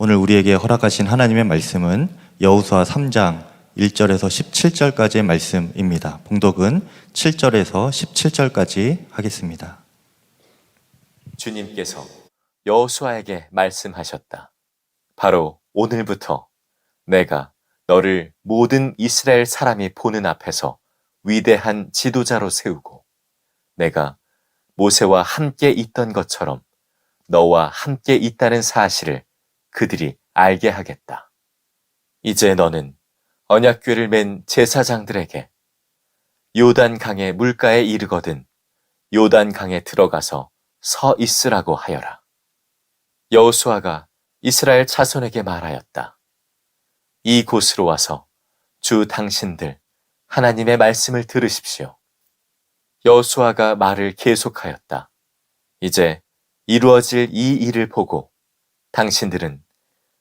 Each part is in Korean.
오늘 우리에게 허락하신 하나님의 말씀은 여호수아 3장 1절에서 17절까지의 말씀입니다. 봉독은 7절에서 17절까지 하겠습니다. 주님께서 여호수아에게 말씀하셨다. 바로 오늘부터 내가 너를 모든 이스라엘 사람이 보는 앞에서 위대한 지도자로 세우고 내가 모세와 함께 있던 것처럼 너와 함께 있다는 사실을 그들이 알게 하겠다. 이제 너는 언약궤를 맨 제사장들에게 요단 강의 물가에 이르거든 요단 강에 들어가서 서 있으라고 하여라. 여호수아가 이스라엘 자손에게 말하였다. 이 곳으로 와서 주 당신들 하나님의 말씀을 들으십시오. 여호수아가 말을 계속하였다. 이제 이루어질 이 일을 보고 당신들은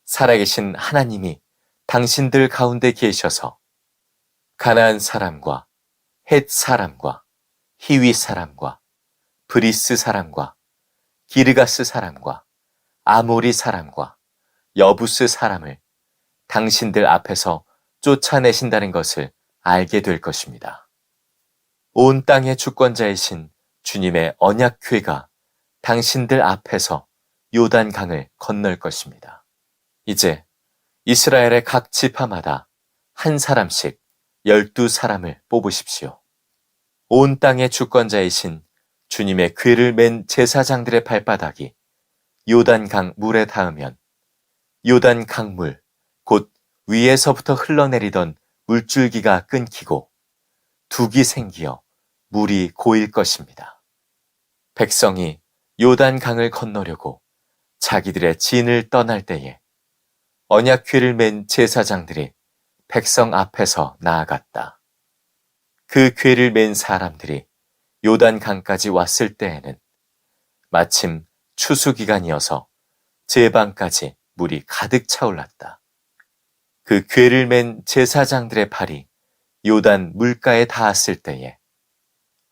살아계신 하나님이 당신들 가운데 계셔서 가나안 사람과 헷 사람과 히위 사람과 브리스 사람과 기르가스 사람과 아모리 사람과 여부스 사람을 당신들 앞에서 쫓아내신다는 것을 알게 될 것입니다. 온 땅의 주권자이신 주님의 언약궤가 당신들 앞에서 요단강을 건널 것입니다. 이제 이스라엘의 각 지파마다 한 사람씩 12사람을 뽑으십시오. 온 땅의 주권자이신 주님의 궤를 맨 제사장들의 발바닥이 요단강 물에 닿으면 요단 강물, 곧 위에서부터 흘러내리던 물줄기가 끊기고 둑이 생기어 물이 고일 것입니다. 백성이 요단강을 건너려고 자기들의 진을 떠날 때에 언약궤를 맨 제사장들이 백성 앞에서 나아갔다. 그 궤를 맨 사람들이 요단강까지 왔을 때에는 마침 추수기간이어서 제방까지 물이 가득 차올랐다. 그 궤를 맨 제사장들의 발이 요단 물가에 닿았을 때에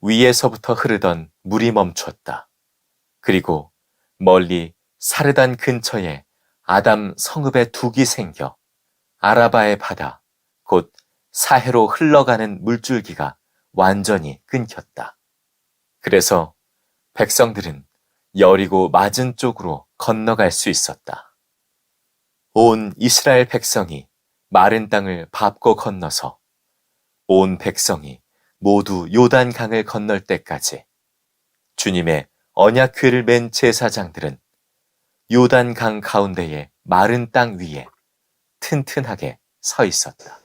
위에서부터 흐르던 물이 멈췄다. 그리고 멀리 사르단 근처에 아담 성읍에 둑이 생겨 아라바의 바다, 곧 사해로 흘러가는 물줄기가 완전히 끊겼다. 그래서 백성들은 여리고 맞은 쪽으로 건너갈 수 있었다. 온 이스라엘 백성이 마른 땅을 밟고 건너서 온 백성이 모두 요단강을 건널 때까지 주님의 언약궤를 맨 제사장들은 요단강 가운데의 마른 땅 위에 튼튼하게 서 있었다.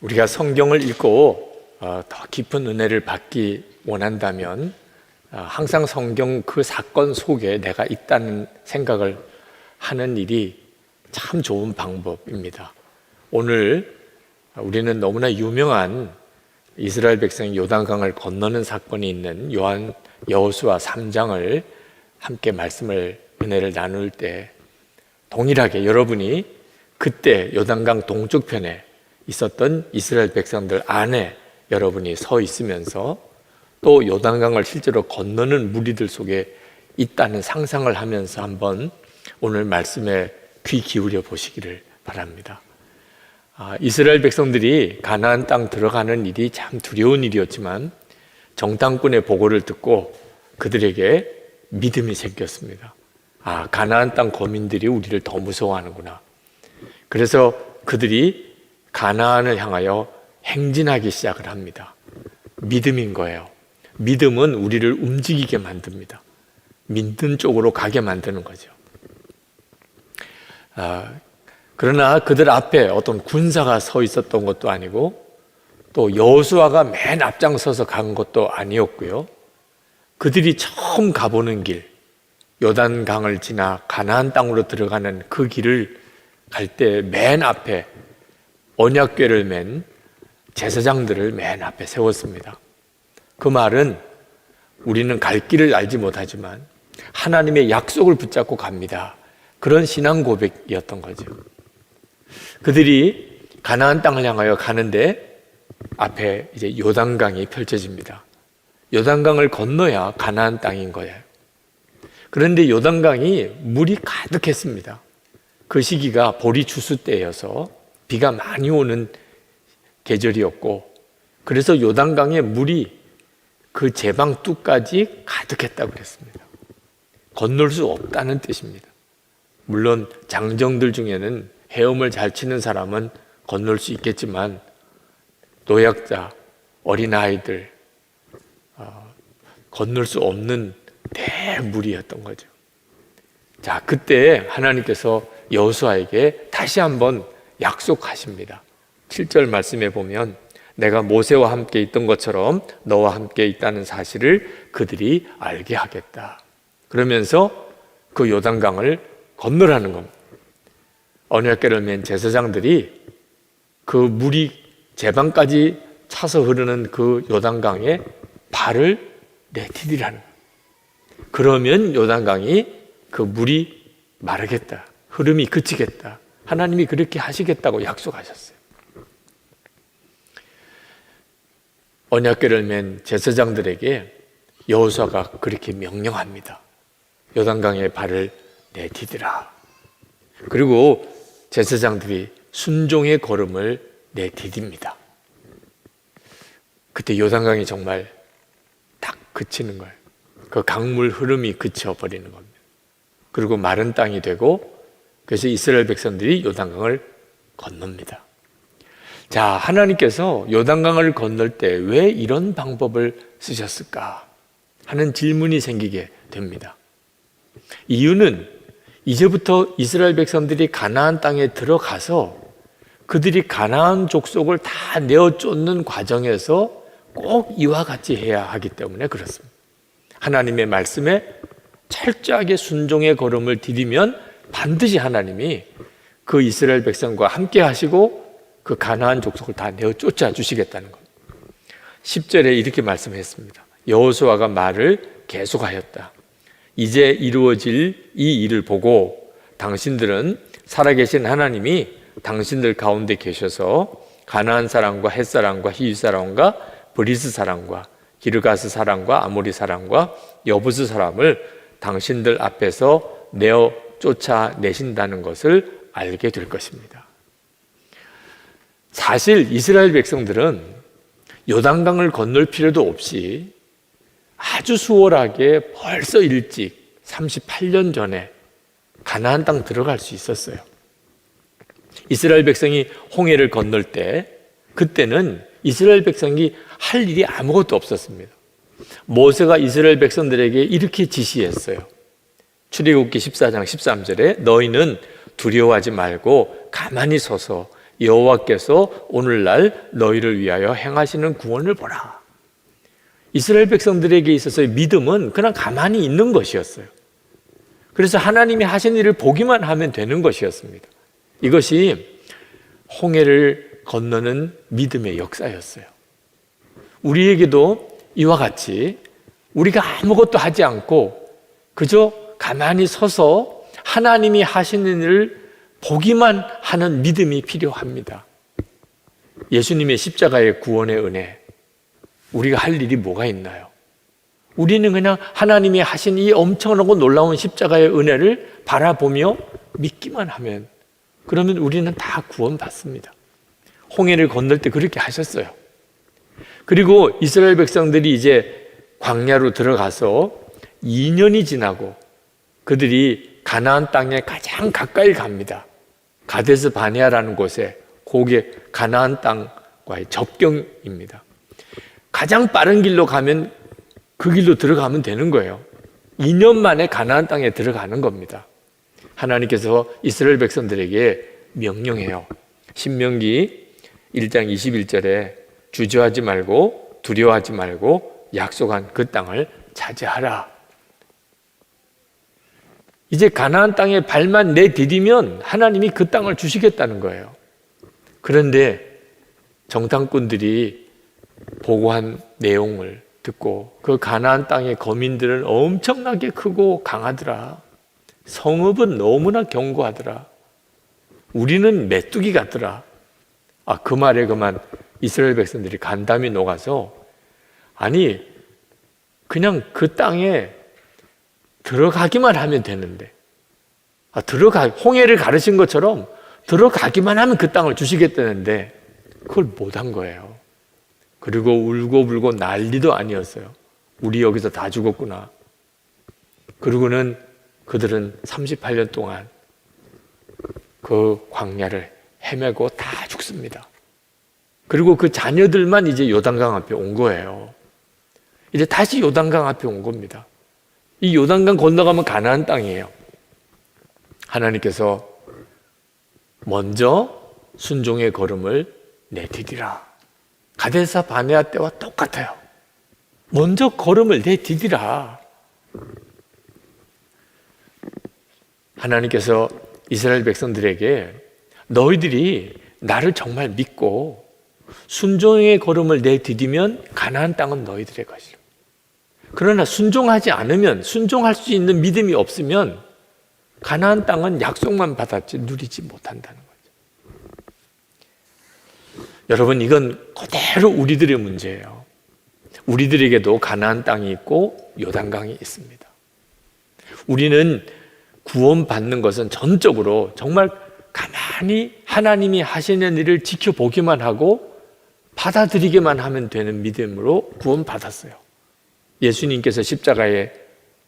우리가 성경을 읽고 더 깊은 은혜를 받기 원한다면 항상 성경 그 사건 속에 내가 있다는 생각을 하는 일이 참 좋은 방법입니다. 오늘 우리는 너무나 유명한 이스라엘 백성이 요단강을 건너는 사건이 있는 여호수아 3장을 함께 은혜를 나눌 때 동일하게 여러분이 그때 요단강 동쪽편에 있었던 이스라엘 백성들 안에 여러분이 서 있으면서 또 요단강을 실제로 건너는 무리들 속에 있다는 상상을 하면서 한번 오늘 말씀에 귀 기울여 보시기를 바랍니다. 이스라엘 백성들이 가나안 땅 들어가는 일이 참 두려운 일이었지만 정탐꾼의 보고를 듣고 그들에게 믿음이 생겼습니다. 가나안 땅 거민들이 우리를 더 무서워하는구나. 그래서 그들이 가나안을 향하여 행진하기 시작을 합니다. 믿음인 거예요. 믿음은 우리를 움직이게 만듭니다. 믿는 쪽으로 가게 만드는 거죠. 그러나 그들 앞에 어떤 군사가 서 있었던 것도 아니고 또 여호수아가 맨 앞장서서 간 것도 아니었고요. 그들이 처음 가보는 길, 요단강을 지나 가나안 땅으로 들어가는 그 길을 갈 때 맨 앞에 언약궤를 맨 제사장들을 맨 앞에 세웠습니다. 그 말은 우리는 갈 길을 알지 못하지만 하나님의 약속을 붙잡고 갑니다. 그런 신앙 고백이었던 거죠. 그들이 가나안 땅을 향하여 가는데 앞에 이제 요단강이 펼쳐집니다. 요단강을 건너야 가나안 땅인 거예요. 그런데 요단강이 물이 가득했습니다. 그 시기가 보리 추수 때여서 비가 많이 오는 계절이었고, 그래서 요단강에 물이 그 제방 뚝까지 가득했다고 그랬습니다. 건널 수 없다는 뜻입니다. 물론 장정들 중에는 헤엄을 잘 치는 사람은 건널 수 있겠지만 노약자, 어린아이들 건널 수 없는 대물이었던 거죠. 자, 그때 하나님께서 여호수아에게 다시 한번 약속하십니다. 7절 말씀에 보면 내가 모세와 함께 있던 것처럼 너와 함께 있다는 사실을 그들이 알게 하겠다. 그러면서 그 요단강을 건너라는 겁니다. 언약궤를 맨 제사장들이 그 물이 제방까지 차서 흐르는 그 요단강에 발을 내디디라는 거예요. 그러면 요단강이 그 물이 마르겠다. 흐름이 그치겠다. 하나님이 그렇게 하시겠다고 약속하셨어요. 언약궤를 맨 제사장들에게 여호수아가 그렇게 명령합니다. 요단강에 발을 내디디라. 그리고 제사장들이 순종의 걸음을 내디딥니다. 그때 요단강이 정말 딱 그치는 거예요. 그 강물 흐름이 그쳐버리는 겁니다. 그리고 마른 땅이 되고, 그래서 이스라엘 백성들이 요단강을 건넙니다. 자, 하나님께서 요단강을 건널 때 왜 이런 방법을 쓰셨을까 하는 질문이 생기게 됩니다. 이유는 이제부터 이스라엘 백성들이 가나안 땅에 들어가서 그들이 가나안 족속을 다 내어 쫓는 과정에서 꼭 이와 같이 해야 하기 때문에 그렇습니다. 하나님의 말씀에 철저하게 순종의 걸음을 디디면 반드시 하나님이 그 이스라엘 백성과 함께 하시고 그 가나안 족속을 다 내어 쫓아 주시겠다는 겁니다. 10절에 이렇게 말씀했습니다. 여호수아가 말을 계속하였다. 이제 이루어질 이 일을 보고 당신들은 살아계신 하나님이 당신들 가운데 계셔서 가나안 사람과 헷 사람과 히윗 사람과 브리스 사람과 기르가스 사람과 아모리 사람과 여부스 사람을 당신들 앞에서 내어 쫓아내신다는 것을 알게 될 것입니다. 사실 이스라엘 백성들은 요단강을 건널 필요도 없이 아주 수월하게 벌써 일찍 38년 전에 가나안 땅 들어갈 수 있었어요. 이스라엘 백성이 홍해를 건널 때 그때는 이스라엘 백성이 할 일이 아무것도 없었습니다. 모세가 이스라엘 백성들에게 이렇게 지시했어요. 출애굽기 14장 13절에 너희는 두려워하지 말고 가만히 서서 여호와께서 오늘날 너희를 위하여 행하시는 구원을 보라. 이스라엘 백성들에게 있어서의 믿음은 그냥 가만히 있는 것이었어요. 그래서 하나님이 하신 일을 보기만 하면 되는 것이었습니다. 이것이 홍해를 건너는 믿음의 역사였어요. 우리에게도 이와 같이 우리가 아무것도 하지 않고 그저 가만히 서서 하나님이 하시는 일을 보기만 하는 믿음이 필요합니다. 예수님의 십자가의 구원의 은혜, 우리가 할 일이 뭐가 있나요? 우리는 그냥 하나님이 하신 이 엄청나고 놀라운 십자가의 은혜를 바라보며 믿기만 하면, 그러면 우리는 다 구원받습니다. 홍해를 건널 때 그렇게 하셨어요. 그리고 이스라엘 백성들이 이제 광야로 들어가서 2년이 지나고 그들이 가나안 땅에 가장 가까이 갑니다. 가데스 바네아라는 곳에, 그게 가나안 땅과의 접경입니다. 가장 빠른 길로 가면 그 길로 들어가면 되는 거예요. 2년 만에 가나안 땅에 들어가는 겁니다. 하나님께서 이스라엘 백성들에게 명령해요. 신명기 1장 21절에 주저하지 말고 두려워하지 말고 약속한 그 땅을 차지하라. 이제 가나안 땅에 발만 내디디면 하나님이 그 땅을 주시겠다는 거예요. 그런데 정탐꾼들이 보고한 내용을 듣고 그 가나안 땅의 거민들은 엄청나게 크고 강하더라. 성읍은 너무나 견고하더라. 우리는 메뚜기 같더라. 그 말에 그만 이스라엘 백성들이 간담이 녹아서, 아니 그냥 그 땅에 들어가기만 하면 되는데 홍해를 가르신 것처럼 들어가기만 하면 그 땅을 주시겠다는데 그걸 못한 거예요. 그리고 울고 불고 난리도 아니었어요. 우리 여기서 다 죽었구나. 그리고는 그들은 38년 동안 그 광야를 헤매고 다 죽습니다. 그리고 그 자녀들만 이제 요단강 앞에 온 거예요. 이제 다시 요단강 앞에 온 겁니다. 이 요단강 건너가면 가나안 땅이에요. 하나님께서 먼저 순종의 걸음을 내디디라. 가데사 바네아 때와 똑같아요. 먼저 걸음을 내디디라. 하나님께서 이스라엘 백성들에게 너희들이 나를 정말 믿고 순종의 걸음을 내디디면 가나안 땅은 너희들의 것이라. 그러나 순종하지 않으면, 순종할 수 있는 믿음이 없으면 가나안 땅은 약속만 받았지 누리지 못한다는 거죠. 여러분, 이건 그대로 우리들의 문제예요. 우리들에게도 가나안 땅이 있고 요단강이 있습니다. 우리는 구원받는 것은 전적으로 정말 가만히 하나님이 하시는 일을 지켜보기만 하고 받아들이기만 하면 되는 믿음으로 구원받았어요. 예수님께서 십자가에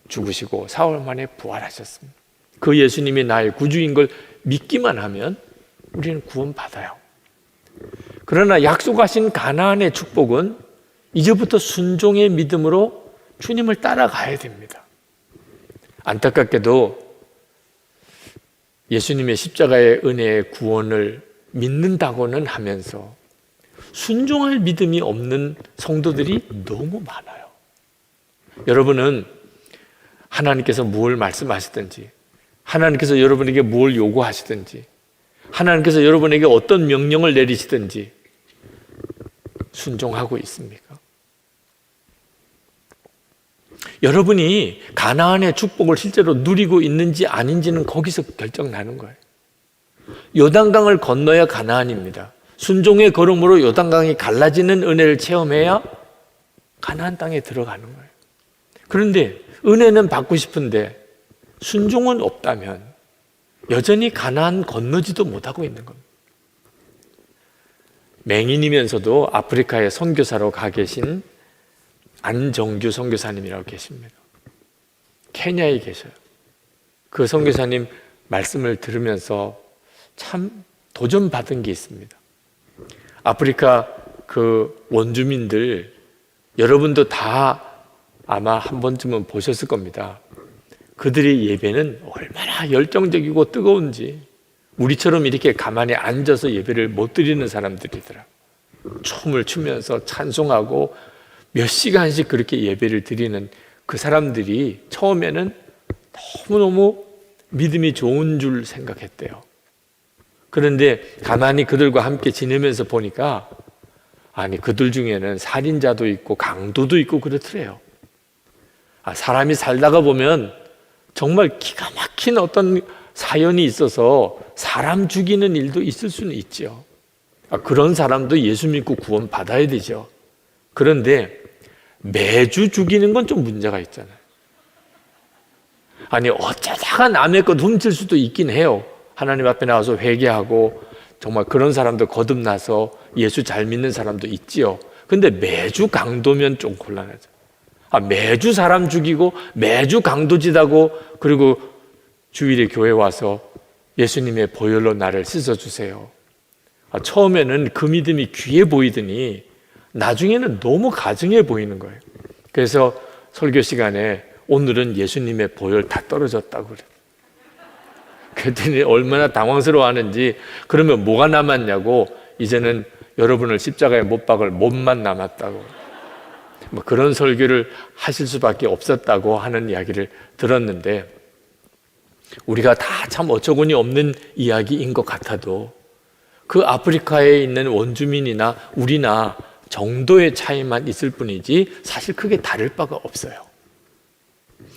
죽으시고 사흘 만에 부활하셨습니다. 그 예수님이 나의 구주인 걸 믿기만 하면 우리는 구원받아요. 그러나 약속하신 가나안의 축복은 이제부터 순종의 믿음으로 주님을 따라가야 됩니다. 안타깝게도 예수님의 십자가의 은혜의 구원을 믿는다고는 하면서 순종할 믿음이 없는 성도들이 너무 많아요. 여러분은 하나님께서 뭘 말씀하시든지, 하나님께서 여러분에게 뭘 요구하시든지, 하나님께서 여러분에게 어떤 명령을 내리시든지 순종하고 있습니까? 여러분이 가나안의 축복을 실제로 누리고 있는지 아닌지는 거기서 결정나는 거예요. 요단강을 건너야 가나안입니다. 순종의 걸음으로 요단강이 갈라지는 은혜를 체험해야 가나안 땅에 들어가는 거예요. 그런데 은혜는 받고 싶은데 순종은 없다면 여전히 가나안 건너지도 못하고 있는 겁니다. 맹인이면서도 아프리카에 선교사로 가 계신 안정규 선교사님이라고 계십니다. 케냐에 계셔요. 그 선교사님 말씀을 들으면서 참 도전받은 게 있습니다. 아프리카 그 원주민들, 여러분도 다 아마 한 번쯤은 보셨을 겁니다. 그들의 예배는 얼마나 열정적이고 뜨거운지, 우리처럼 이렇게 가만히 앉아서 예배를 못 드리는 사람들이더라. 춤을 추면서 찬송하고 몇 시간씩 그렇게 예배를 드리는 그 사람들이 처음에는 너무너무 믿음이 좋은 줄 생각했대요. 그런데 가만히 그들과 함께 지내면서 보니까 아니, 그들 중에는 살인자도 있고 강도도 있고 그렇더래요. 사람이 살다가 보면 정말 기가 막힌 어떤 사연이 있어서 사람 죽이는 일도 있을 수는 있죠. 그런 사람도 예수 믿고 구원 받아야 되죠. 그런데 매주 죽이는 건 좀 문제가 있잖아요. 아니, 어쩌다가 남의 것 훔칠 수도 있긴 해요. 하나님 앞에 나와서 회개하고 정말 그런 사람도 거듭나서 예수 잘 믿는 사람도 있지요. 근데 매주 강도면 좀 곤란하죠. 매주 사람 죽이고 매주 강도짓하고 그리고 주일에 교회 와서 예수님의 보혈로 나를 씻어주세요. 처음에는 그 믿음이 귀해 보이더니 나중에는 너무 가증해 보이는 거예요. 그래서 설교 시간에 오늘은 예수님의 보혈 다 떨어졌다고 그래요. 그랬더니 얼마나 당황스러워하는지, 그러면 뭐가 남았냐고, 이제는 여러분을 십자가에 못 박을 몸만 남았다고, 뭐 그런 설교를 하실 수밖에 없었다고 하는 이야기를 들었는데, 우리가 다 참 어처구니 없는 이야기인 것 같아도 그 아프리카에 있는 원주민이나 우리나 정도의 차이만 있을 뿐이지 사실 크게 다를 바가 없어요.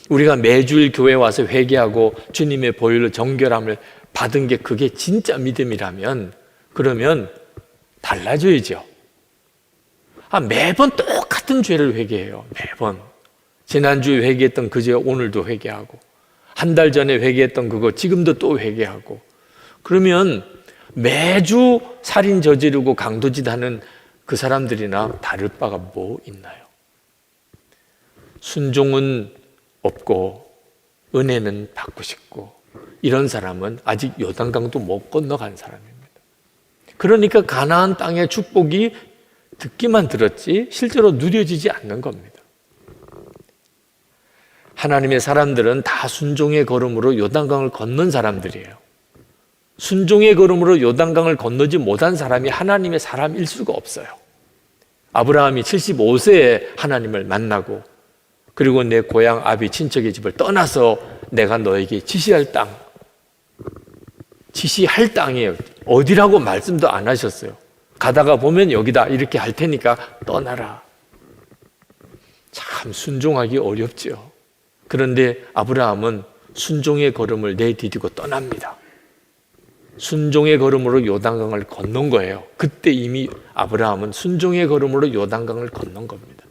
우리가 매주일 교회 와서 회개하고 주님의 보혈로 정결함을 받은 게 그게 진짜 믿음이라면 그러면 달라져야죠. 매번 똑같은 죄를 회개해요. 매번. 지난주에 회개했던 그 죄 오늘도 회개하고, 한 달 전에 회개했던 그거 지금도 또 회개하고. 그러면 매주 살인 저지르고 강도짓 하는 그 사람들이나 다를 바가 뭐 있나요? 순종은 없고 은혜는 받고 싶고, 이런 사람은 아직 요단강도 못 건너간 사람입니다. 그러니까 가나안 땅의 축복이 듣기만 들었지 실제로 누려지지 않는 겁니다. 하나님의 사람들은 다 순종의 걸음으로 요단강을 건넌 사람들이에요. 순종의 걸음으로 요단강을 건너지 못한 사람이 하나님의 사람일 수가 없어요. 아브라함이 75세에 하나님을 만나고, 그리고 내 고향 아비 친척의 집을 떠나서 내가 너에게 지시할 땅이에요. 어디라고 말씀도 안 하셨어요. 가다가 보면 여기다 이렇게 할 테니까 떠나라. 참 순종하기 어렵죠. 그런데 아브라함은 순종의 걸음을 내디디고 떠납니다. 순종의 걸음으로 요단강을 건넌 거예요. 그때 이미 아브라함은 순종의 걸음으로 요단강을 건넌 겁니다.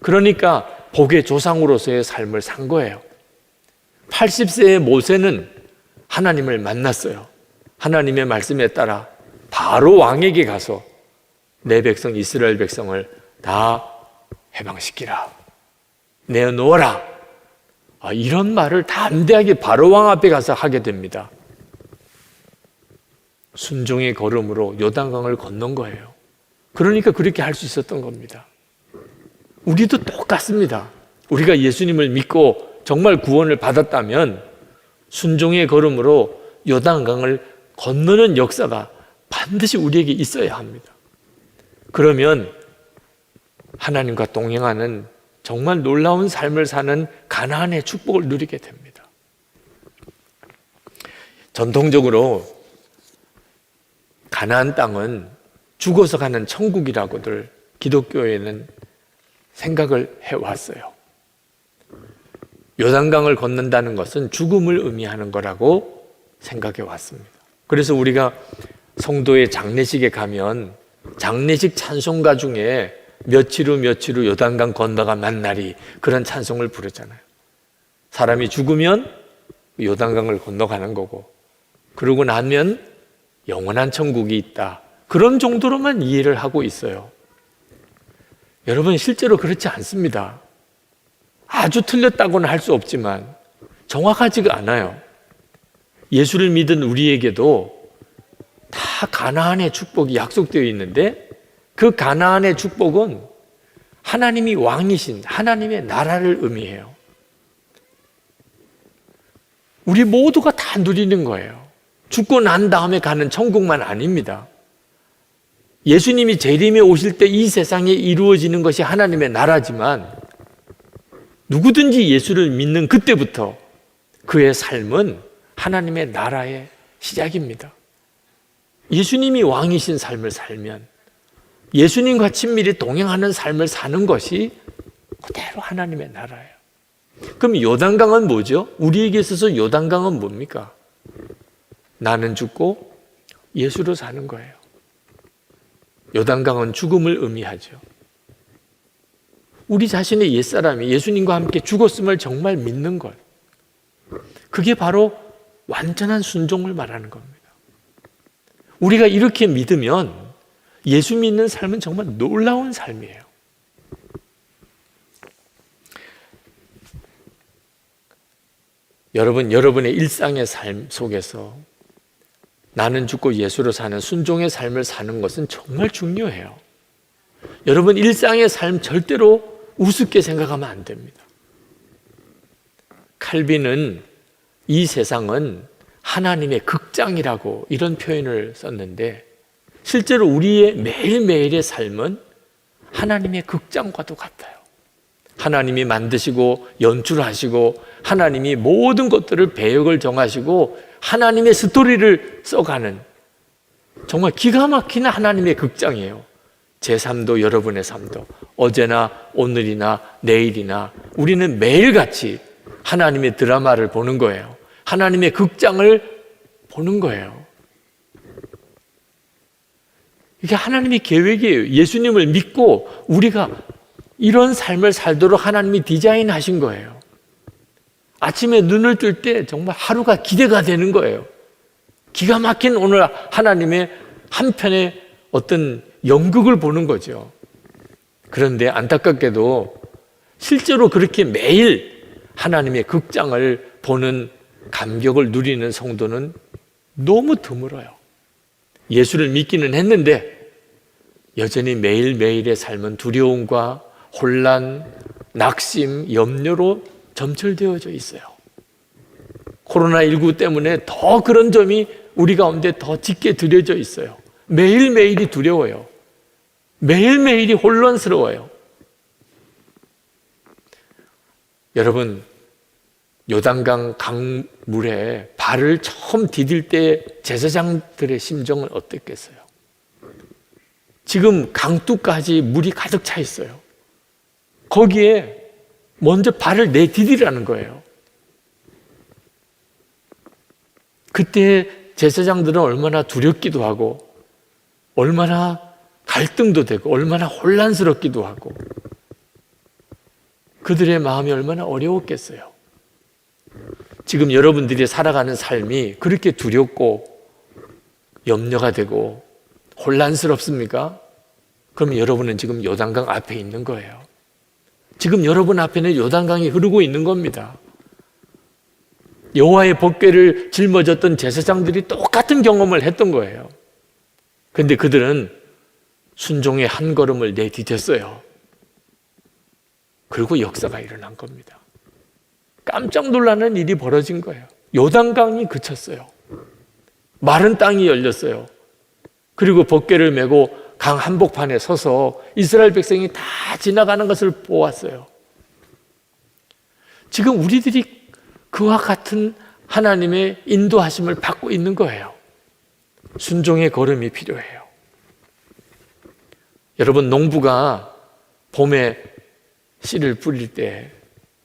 그러니까 복의 조상으로서의 삶을 산 거예요. 80세의 모세는 하나님을 만났어요. 하나님의 말씀에 따라 바로 왕에게 가서 내 백성 이스라엘 백성을 다 해방시키라, 내어놓아라, 이런 말을 담대하게 바로 왕 앞에 가서 하게 됩니다. 순종의 걸음으로 요단강을 건넌 거예요. 그러니까 그렇게 할 수 있었던 겁니다. 우리도 똑같습니다. 우리가 예수님을 믿고 정말 구원을 받았다면 순종의 걸음으로 요단강을 건너는 역사가 반드시 우리에게 있어야 합니다. 그러면 하나님과 동행하는 정말 놀라운 삶을 사는 가나안의 축복을 누리게 됩니다. 전통적으로 가나안 땅은 죽어서 가는 천국이라고들 기독교에는 생각을 해왔어요. 요단강을 건넌다는 것은 죽음을 의미하는 거라고 생각해 왔습니다. 그래서 우리가 성도의 장례식에 가면 장례식 찬송가 중에 며칠 후 요단강 건너가 만나리, 그런 찬송을 부르잖아요. 사람이 죽으면 요단강을 건너가는 거고, 그러고 나면 영원한 천국이 있다, 그런 정도로만 이해를 하고 있어요. 여러분, 실제로 그렇지 않습니다. 아주 틀렸다고는 할 수 없지만 정확하지가 않아요. 예수를 믿은 우리에게도 다 가나안의 축복이 약속되어 있는데, 그 가나안의 축복은 하나님이 왕이신 하나님의 나라를 의미해요. 우리 모두가 다 누리는 거예요. 죽고 난 다음에 가는 천국만 아닙니다. 예수님이 재림에 오실 때 이 세상에 이루어지는 것이 하나님의 나라지만, 누구든지 예수를 믿는 그때부터 그의 삶은 하나님의 나라의 시작입니다. 예수님이 왕이신 삶을 살면, 예수님과 친밀히 동행하는 삶을 사는 것이 그대로 하나님의 나라예요. 그럼 요단강은 뭐죠? 우리에게 있어서 요단강은 뭡니까? 나는 죽고 예수로 사는 거예요. 요단강은 죽음을 의미하죠. 우리 자신의 옛사람이 예수님과 함께 죽었음을 정말 믿는 것, 그게 바로 완전한 순종을 말하는 겁니다. 우리가 이렇게 믿으면 예수 믿는 삶은 정말 놀라운 삶이에요. 여러분의 일상의 삶 속에서 나는 죽고 예수로 사는 순종의 삶을 사는 것은 정말 중요해요. 여러분, 일상의 삶 절대로 우습게 생각하면 안 됩니다. 칼빈은 이 세상은 하나님의 극장이라고 이런 표현을 썼는데, 실제로 우리의 매일매일의 삶은 하나님의 극장과도 같아요. 하나님이 만드시고 연출하시고 하나님이 모든 것들을 배역을 정하시고 하나님의 스토리를 써가는 정말 기가 막히는 하나님의 극장이에요. 제 삶도 여러분의 삶도 어제나 오늘이나 내일이나 우리는 매일같이 하나님의 드라마를 보는 거예요. 하나님의 극장을 보는 거예요. 이게 하나님의 계획이에요. 예수님을 믿고 우리가 이런 삶을 살도록 하나님이 디자인하신 거예요. 아침에 눈을 뜰 때 정말 하루가 기대가 되는 거예요. 기가 막힌 오늘 하나님의 한편의 어떤 연극을 보는 거죠. 그런데 안타깝게도 실제로 그렇게 매일 하나님의 극장을 보는 감격을 누리는 성도는 너무 드물어요. 예수를 믿기는 했는데 여전히 매일매일의 삶은 두려움과 혼란, 낙심, 염려로 점철되어져 있어요. 코로나19 때문에 더 그런 점이 우리 가운데 더 짙게 드려져 있어요. 매일매일이 두려워요. 매일매일이 혼란스러워요. 여러분, 요단강 강물에 발을 처음 디딜 때 제사장들의 심정은 어땠겠어요? 지금 강둑까지 물이 가득 차 있어요. 거기에 먼저 발을 내디디라는 거예요. 그때 제사장들은 얼마나 두렵기도 하고 얼마나 갈등도 되고 얼마나 혼란스럽기도 하고 그들의 마음이 얼마나 어려웠겠어요. 지금 여러분들이 살아가는 삶이 그렇게 두렵고 염려가 되고 혼란스럽습니까? 그럼 여러분은 지금 요단강 앞에 있는 거예요. 지금 여러분 앞에는 요단강이 흐르고 있는 겁니다. 여호와의 법궤를 짊어졌던 제사장들이 똑같은 경험을 했던 거예요. 그런데 그들은 순종의 한 걸음을 내디뎠어요. 그리고 역사가 일어난 겁니다. 깜짝 놀라는 일이 벌어진 거예요. 요단강이 그쳤어요. 마른 땅이 열렸어요. 그리고 법궤를 메고 강 한복판에 서서 이스라엘 백성이 다 지나가는 것을 보았어요. 지금 우리들이 그와 같은 하나님의 인도하심을 받고 있는 거예요. 순종의 걸음이 필요해요. 여러분, 농부가 봄에 씨를 뿌릴 때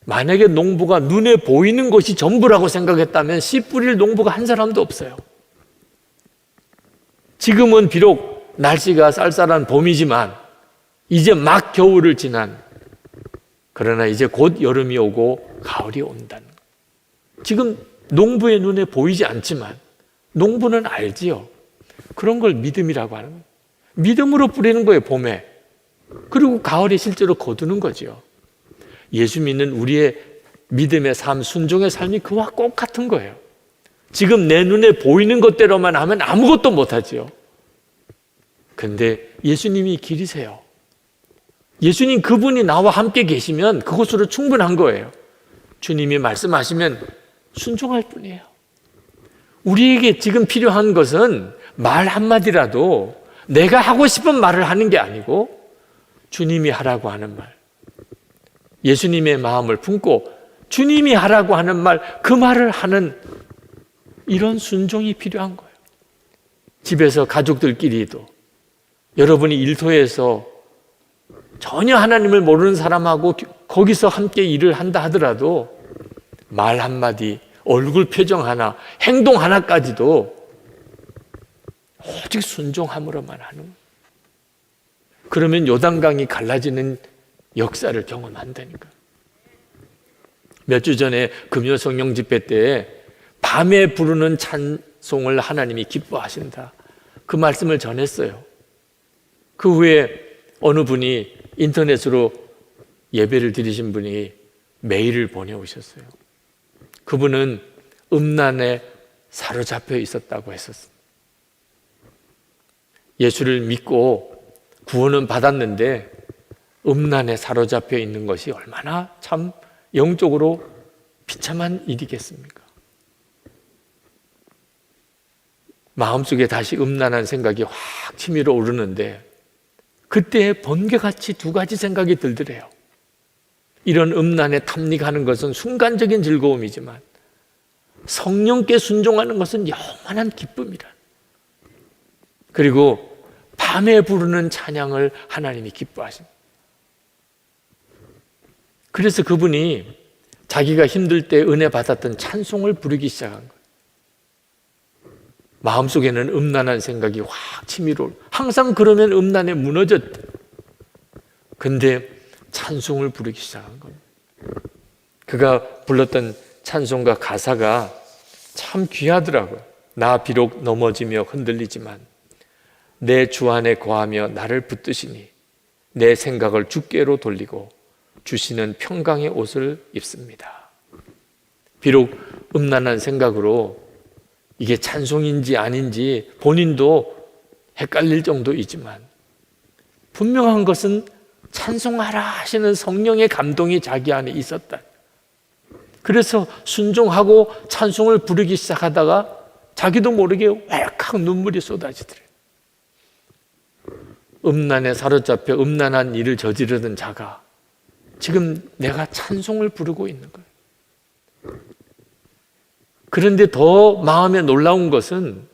만약에 농부가 눈에 보이는 것이 전부라고 생각했다면 씨 뿌릴 농부가 한 사람도 없어요. 지금은 비록 날씨가 쌀쌀한 봄이지만 이제 막 겨울을 지난, 그러나 이제 곧 여름이 오고 가을이 온다는 거예요. 지금 농부의 눈에 보이지 않지만 농부는 알지요. 그런 걸 믿음이라고 하는 거예요. 믿음으로 뿌리는 거예요, 봄에. 그리고 가을에 실제로 거두는 거죠. 예수 믿는 우리의 믿음의 삶, 순종의 삶이 그와 꼭 같은 거예요. 지금 내 눈에 보이는 것대로만 하면 아무것도 못하지요. 근데 예수님이 길이세요. 예수님 그분이 나와 함께 계시면 그것으로 충분한 거예요. 주님이 말씀하시면 순종할 뿐이에요. 우리에게 지금 필요한 것은 말 한마디라도 내가 하고 싶은 말을 하는 게 아니고 주님이 하라고 하는 말, 예수님의 마음을 품고 주님이 하라고 하는 말, 그 말을 하는 이런 순종이 필요한 거예요. 집에서 가족들끼리도, 여러분이 일터에서 전혀 하나님을 모르는 사람하고 거기서 함께 일을 한다 하더라도 말 한마디, 얼굴 표정 하나, 행동 하나까지도 오직 순종함으로만 하는 거예요. 그러면 요단강이 갈라지는 역사를 경험한다니까. 몇 주 전에 금요 성령 집회 때 밤에 부르는 찬송을 하나님이 기뻐하신다, 그 말씀을 전했어요. 그 후에 어느 분이 인터넷으로 예배를 드리신 분이 메일을 보내오셨어요. 그분은 음란에 사로잡혀 있었다고 했었습니다. 예수를 믿고 구원은 받았는데 음란에 사로잡혀 있는 것이 얼마나 참 영적으로 비참한 일이겠습니까? 마음속에 다시 음란한 생각이 확 치밀어 오르는데 그때 번개같이 두 가지 생각이 들더래요. 이런 음란에 탐닉하는 것은 순간적인 즐거움이지만 성령께 순종하는 것은 영원한 기쁨이라. 그리고 밤에 부르는 찬양을 하나님이 기뻐하십니다. 그래서 그분이 자기가 힘들 때 은혜 받았던 찬송을 부르기 시작한 거예요. 마음속에는 음란한 생각이 확 치밀어, 항상 그러면 음란에 무너졌대. 근데 찬송을 부르기 시작한 겁니다. 그가 불렀던 찬송가 가사가 참 귀하더라고요. 나 비록 넘어지며 흔들리지만 내 주 안에 거하며 나를 붙드시니 내 생각을 주께로 돌리고 주시는 평강의 옷을 입습니다. 비록 음란한 생각으로 이게 찬송인지 아닌지 본인도 헷갈릴 정도이지만 분명한 것은 찬송하라 하시는 성령의 감동이 자기 안에 있었다. 그래서 순종하고 찬송을 부르기 시작하다가 자기도 모르게 왈칵 눈물이 쏟아지더래요. 음란에 사로잡혀 음란한 일을 저지르던 자가 지금 내가 찬송을 부르고 있는 거예요. 그런데 더 마음에 놀라운 것은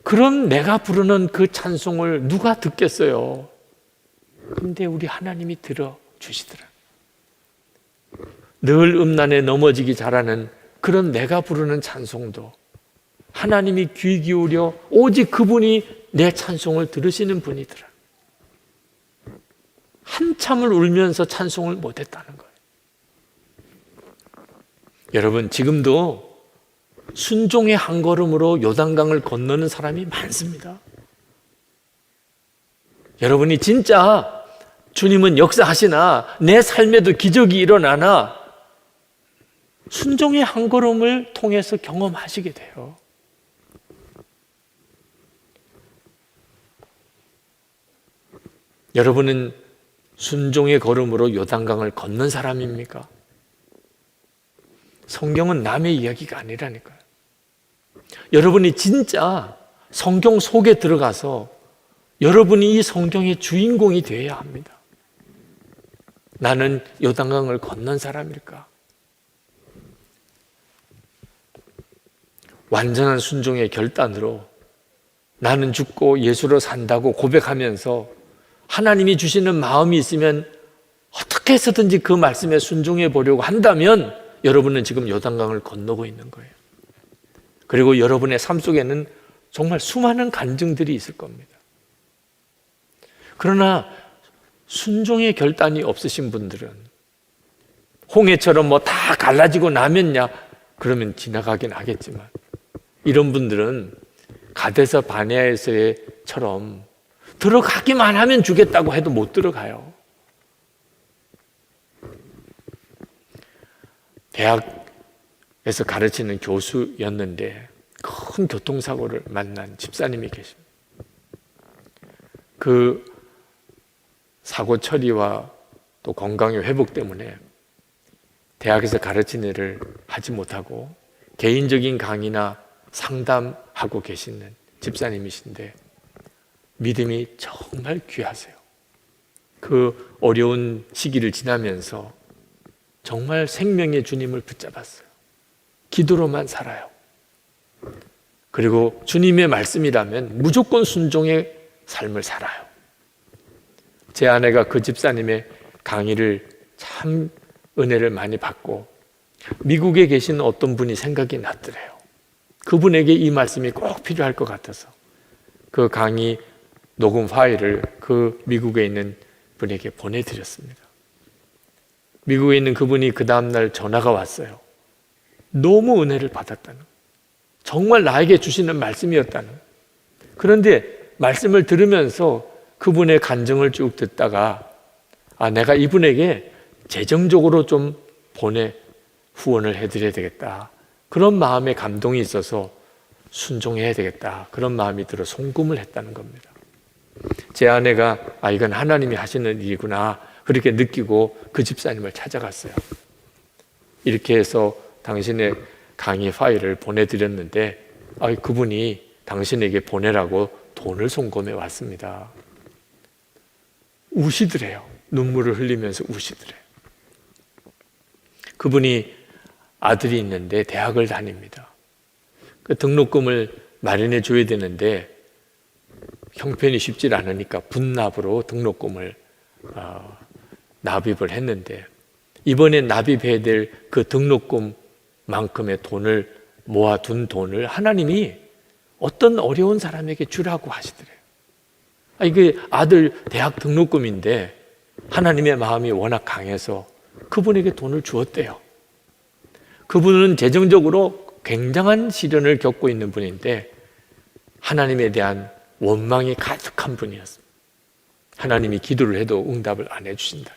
그럼 내가 부르는 그 찬송을 누가 듣겠어요? 근데 우리 하나님이 들어주시더라. 늘 음란에 넘어지기 잘하는 그런 내가 부르는 찬송도 하나님이 귀 기울여 오직 그분이 내 찬송을 들으시는 분이더라. 한참을 울면서 찬송을 못했다는 거예요. 여러분, 지금도 순종의 한 걸음으로 요단강을 건너는 사람이 많습니다. 여러분이 진짜 주님은 역사하시나 내 삶에도 기적이 일어나나 순종의 한 걸음을 통해서 경험하시게 돼요. 여러분은 순종의 걸음으로 요단강을 걷는 사람입니까? 성경은 남의 이야기가 아니라니까요. 여러분이 진짜 성경 속에 들어가서 여러분이 이 성경의 주인공이 되어야 합니다. 나는 요단강을 건넌 사람일까? 완전한 순종의 결단으로 나는 죽고 예수로 산다고 고백하면서 하나님이 주시는 마음이 있으면 어떻게 해서든지 그 말씀에 순종해 보려고 한다면 여러분은 지금 요단강을 건너고 있는 거예요. 그리고 여러분의 삶 속에는 정말 수많은 간증들이 있을 겁니다. 그러나 순종의 결단이 없으신 분들은 홍해처럼 뭐 다 갈라지고 나면야 그러면 지나가긴 하겠지만 이런 분들은 가데스 바네아에서처럼 들어가기만 하면 주겠다고 해도 못 들어가요. 대학에서 가르치는 교수였는데 큰 교통사고를 만난 집사님이 계십니다. 그 사고 처리와 또 건강의 회복 때문에 대학에서 가르치는 일을 하지 못하고 개인적인 강의나 상담하고 계시는 집사님이신데 믿음이 정말 귀하세요. 그 어려운 시기를 지나면서 정말 생명의 주님을 붙잡았어요. 기도로만 살아요. 그리고 주님의 말씀이라면 무조건 순종의 삶을 살아요. 제 아내가 그 집사님의 강의를 참 은혜를 많이 받고 미국에 계신 어떤 분이 생각이 났더래요. 그분에게 이 말씀이 꼭 필요할 것 같아서 그 강의 녹음 파일을 그 미국에 있는 분에게 보내드렸습니다. 미국에 있는 그분이 그 다음날 전화가 왔어요. 너무 은혜를 받았다는, 정말 나에게 주시는 말씀이었다는. 그런데 말씀을 들으면서 그분의 간증을 쭉 듣다가 내가 이분에게 재정적으로 좀 후원을 해드려야 되겠다. 그런 마음의 감동이 있어서 순종해야 되겠다. 그런 마음이 들어 송금을 했다는 겁니다. 제 아내가 이건 하나님이 하시는 일이구나 그렇게 느끼고 그 집사님을 찾아갔어요. 이렇게 해서 당신의 강의 파일을 보내드렸는데 그분이 당신에게 보내라고 돈을 송금해 왔습니다. 우시더래요. 눈물을 흘리면서 우시더래요. 그분이 아들이 있는데 대학을 다닙니다. 그 등록금을 마련해 줘야 되는데 형편이 쉽지 않으니까 분납으로 등록금을 납입을 했는데 이번에 납입해야 될 그 등록금만큼의 돈을 모아둔 돈을 하나님이 어떤 어려운 사람에게 주라고 하시더래요. 이게 아들 대학 등록금인데 하나님의 마음이 워낙 강해서 그분에게 돈을 주었대요. 그분은 재정적으로 굉장한 시련을 겪고 있는 분인데 하나님에 대한 원망이 가득한 분이었습니다. 하나님이 기도를 해도 응답을 안 해주신다.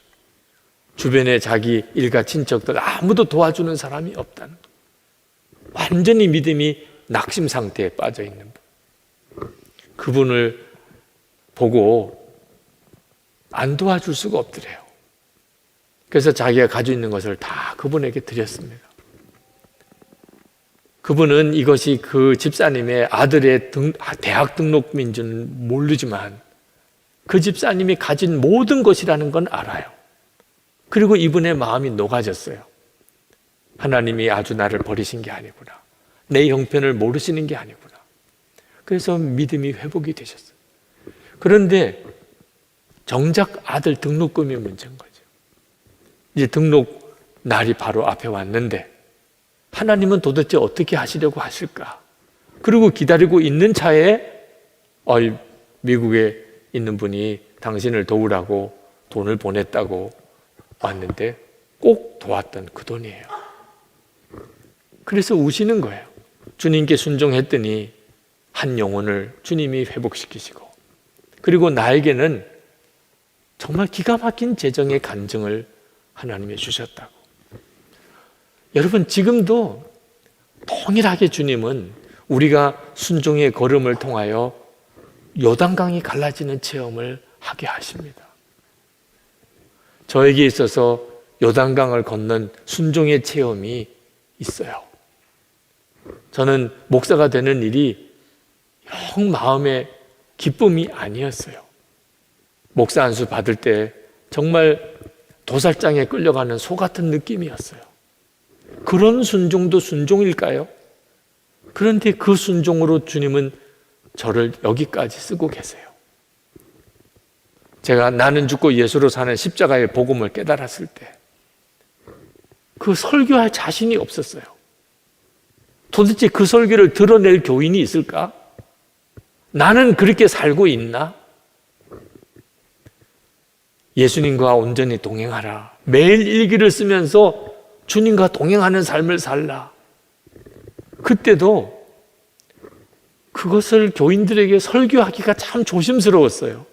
주변에 자기 일가 친척들 아무도 도와주는 사람이 없다는 것. 완전히 믿음이 낙심 상태에 빠져 있는 분. 그분을 보고 안 도와줄 수가 없더래요. 그래서 자기가 가지고 있는 것을 다 그분에게 드렸습니다. 그분은 이것이 그 집사님의 아들의 대학 등록금인 줄은 모르지만 그 집사님이 가진 모든 것이라는 건 알아요. 그리고 이분의 마음이 녹아졌어요. 하나님이 아주 나를 버리신 게 아니구나. 내 형편을 모르시는 게 아니구나. 그래서 믿음이 회복이 되셨어요. 그런데 정작 아들 등록금이 문제인 거죠. 이제 등록 날이 바로 앞에 왔는데 하나님은 도대체 어떻게 하시려고 하실까? 그리고 기다리고 있는 차에 미국에 있는 분이 당신을 도우라고 돈을 보냈다고 왔는데 꼭 도왔던 그 돈이에요. 그래서 우시는 거예요. 주님께 순종했더니 한 영혼을 주님이 회복시키시고 그리고 나에게는 정말 기가 막힌 재정의 간증을 하나님이 주셨다고. 여러분 지금도 동일하게 주님은 우리가 순종의 걸음을 통하여 요단강이 갈라지는 체험을 하게 하십니다. 저에게 있어서 요단강을 건넌 순종의 체험이 있어요. 저는 목사가 되는 일이 영 마음의 기쁨이 아니었어요. 목사 안수 받을 때 정말 도살장에 끌려가는 소 같은 느낌이었어요. 그런 순종도 순종일까요? 그런데 그 순종으로 주님은 저를 여기까지 쓰고 계세요. 제가 나는 죽고 예수로 사는 십자가의 복음을 깨달았을 때 그 설교할 자신이 없었어요. 도대체 그 설교를 드러낼 교인이 있을까? 나는 그렇게 살고 있나? 예수님과 온전히 동행하라. 매일 일기를 쓰면서 주님과 동행하는 삶을 살라. 그때도 그것을 교인들에게 설교하기가 참 조심스러웠어요.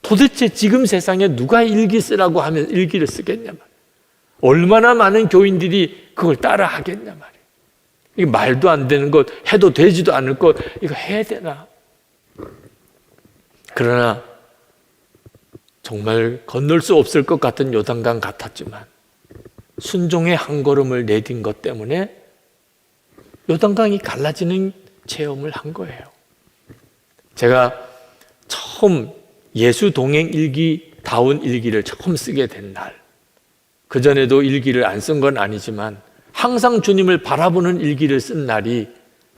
도대체 지금 세상에 누가 일기 쓰라고 하면 일기를 쓰겠냐 말이에요. 얼마나 많은 교인들이 그걸 따라 하겠냐 말이에요. 이게 말도 안 되는 것, 해도 되지도 않을 것, 이거 해야 되나? 그러나 정말 건널 수 없을 것 같은 요단강 같았지만 순종의 한 걸음을 내딘 것 때문에 요단강이 갈라지는 체험을 한 거예요. 제가 처음 예수 동행 일기다운 일기를 처음 쓰게 된 날, 그전에도 일기를 안 쓴 건 아니지만 항상 주님을 바라보는 일기를 쓴 날이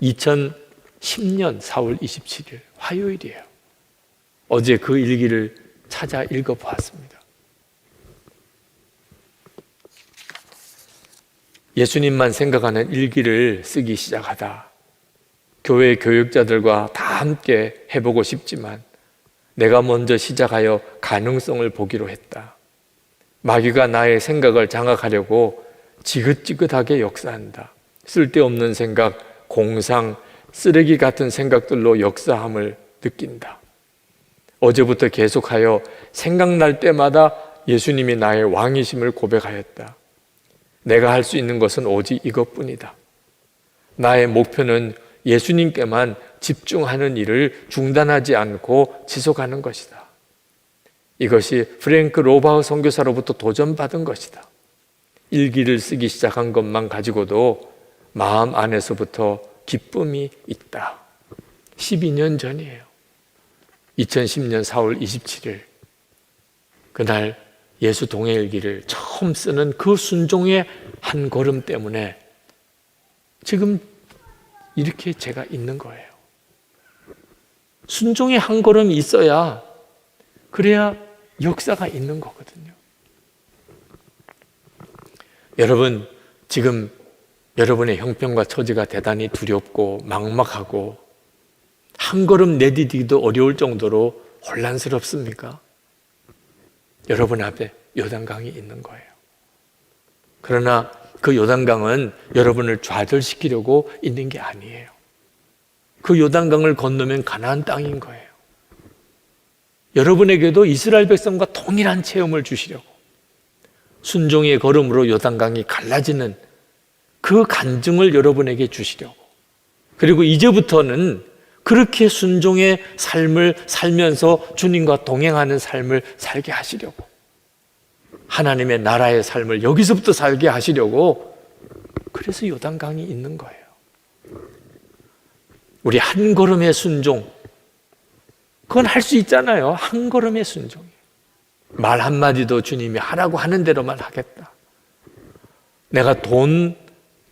2010년 4월 27일 화요일이에요. 어제 그 일기를 찾아 읽어보았습니다. 예수님만 생각하는 일기를 쓰기 시작하다 교회 교육자들과 다 함께 해보고 싶지만 내가 먼저 시작하여 가능성을 보기로 했다. 마귀가 나의 생각을 장악하려고 지긋지긋하게 역사한다. 쓸데없는 생각, 공상, 쓰레기 같은 생각들로 역사함을 느낀다. 어제부터 계속하여 생각날 때마다 예수님이 나의 왕이심을 고백하였다. 내가 할 수 있는 것은 오직 이것뿐이다. 나의 목표는 예수님께만 집중하는 일을 중단하지 않고 지속하는 것이다. 이것이 프랭크 로바우 선교사로부터 도전받은 것이다. 일기를 쓰기 시작한 것만 가지고도 마음 안에서부터 기쁨이 있다. 12년 전이에요. 2010년 4월 27일 그날 예수 동행일기를 처음 쓰는 그 순종의 한 걸음 때문에 지금 이렇게 제가 있는 거예요. 순종의 한 걸음이 있어야 그래야 역사가 있는 거거든요. 여러분 지금 여러분의 형편과 처지가 대단히 두렵고 막막하고 한 걸음 내디디기도 어려울 정도로 혼란스럽습니까? 여러분 앞에 요단강이 있는 거예요. 그러나 그 요단강은 여러분을 좌절시키려고 있는 게 아니에요. 그 요단강을 건너면 가나안 땅인 거예요. 여러분에게도 이스라엘 백성과 동일한 체험을 주시려고, 순종의 걸음으로 요단강이 갈라지는 그 간증을 여러분에게 주시려고, 그리고 이제부터는 그렇게 순종의 삶을 살면서 주님과 동행하는 삶을 살게 하시려고, 하나님의 나라의 삶을 여기서부터 살게 하시려고, 그래서 요단강이 있는 거예요. 우리 한 걸음의 순종, 그건 할 수 있잖아요. 한 걸음의 순종이에요. 말 한마디도 주님이 하라고 하는 대로만 하겠다. 내가 돈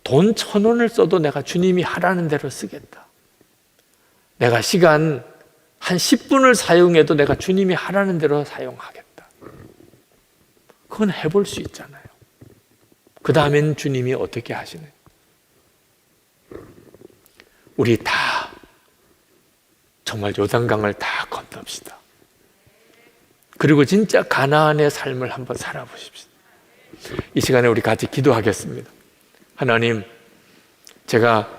1,000원을 써도 내가 주님이 하라는 대로 쓰겠다. 내가 시간 한 10분을 사용해도 내가 주님이 하라는 대로 사용하겠다. 그건 해볼 수 있잖아요. 그 다음엔 주님이 어떻게 하시느냐. 우리 다 정말 요단강을 다 건넙시다. 그리고 진짜 가나안의 삶을 한번 살아보십시오. 이 시간에 우리 같이 기도하겠습니다. 하나님, 제가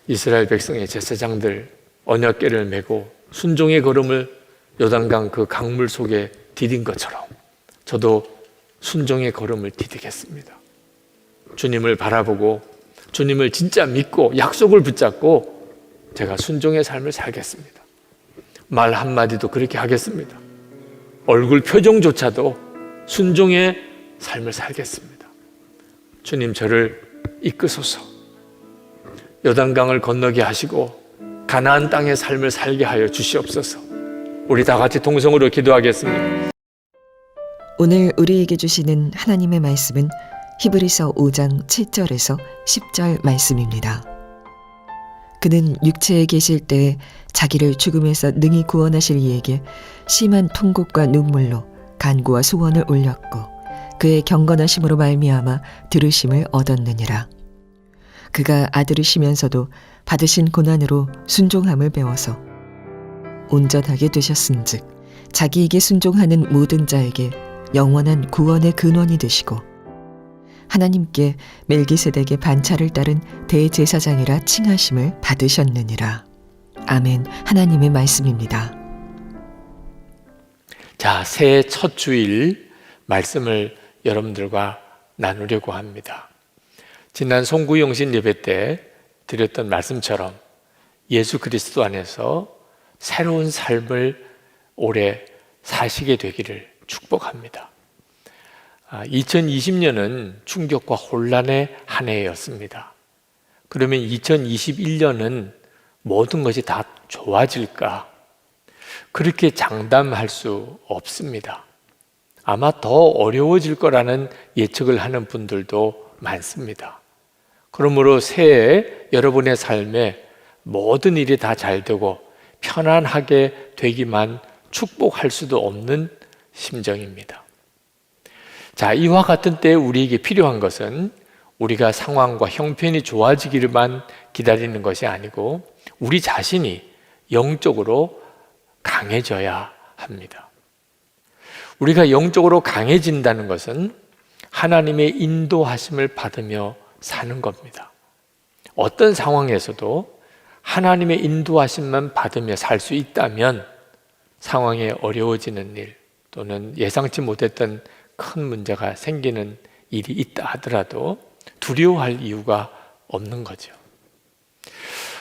이스라엘 백성의 제사장들 언약궤를 메고 순종의 걸음을 요단강 그 강물 속에 디딘 것처럼 저도 순종의 걸음을 디디겠습니다. 주님을 바라보고 주님을 진짜 믿고 약속을 붙잡고 제가 순종의 삶을 살겠습니다. 말 한마디도 그렇게 하겠습니다. 얼굴 표정조차도 순종의 삶을 살겠습니다. 주님, 저를 이끄소서. 요단강을 건너게 하시고 가나안 땅의 삶을 살게 하여 주시옵소서. 우리 다 같이 동성으로 기도하겠습니다. 오늘 우리에게 주시는 하나님의 말씀은 히브리서 5장 7절에서 10절 말씀입니다. 그는 육체에 계실 때 자기를 죽음에서 능히 구원하실 이에게 심한 통곡과 눈물로 간구와 소원을 올렸고 그의 경건하심으로 말미암아 들으심을 얻었느니라. 그가 아들이시면서도 받으신 고난으로 순종함을 배워서 온전하게 되셨은즉 자기에게 순종하는 모든 자에게 영원한 구원의 근원이 되시고 하나님께 멜기세덱의 반차를 따른 대제사장이라 칭하심을 받으셨느니라. 아멘. 하나님의 말씀입니다. 자, 새해 첫 주일 말씀을 여러분들과 나누려고 합니다. 지난 송구영신 예배 때 드렸던 말씀처럼 예수 그리스도 안에서 새로운 삶을 올해 사시게 되기를 축복합니다. 2020년은 충격과 혼란의 한 해였습니다. 그러면 2021년은 모든 것이 다 좋아질까? 그렇게 장담할 수 없습니다. 아마 더 어려워질 거라는 예측을 하는 분들도 많습니다. 그러므로 새해 여러분의 삶에 모든 일이 다 잘 되고 편안하게 되기만 축복할 수도 없는 심정입니다. 자, 이와 같은 때에 우리에게 필요한 것은 우리가 상황과 형편이 좋아지기를만 기다리는 것이 아니고 우리 자신이 영적으로 강해져야 합니다. 우리가 영적으로 강해진다는 것은 하나님의 인도하심을 받으며 사는 겁니다. 어떤 상황에서도 하나님의 인도하심만 받으며 살 수 있다면 상황이 어려워지는 일 또는 예상치 못했던 큰 문제가 생기는 일이 있다 하더라도 두려워할 이유가 없는 거죠.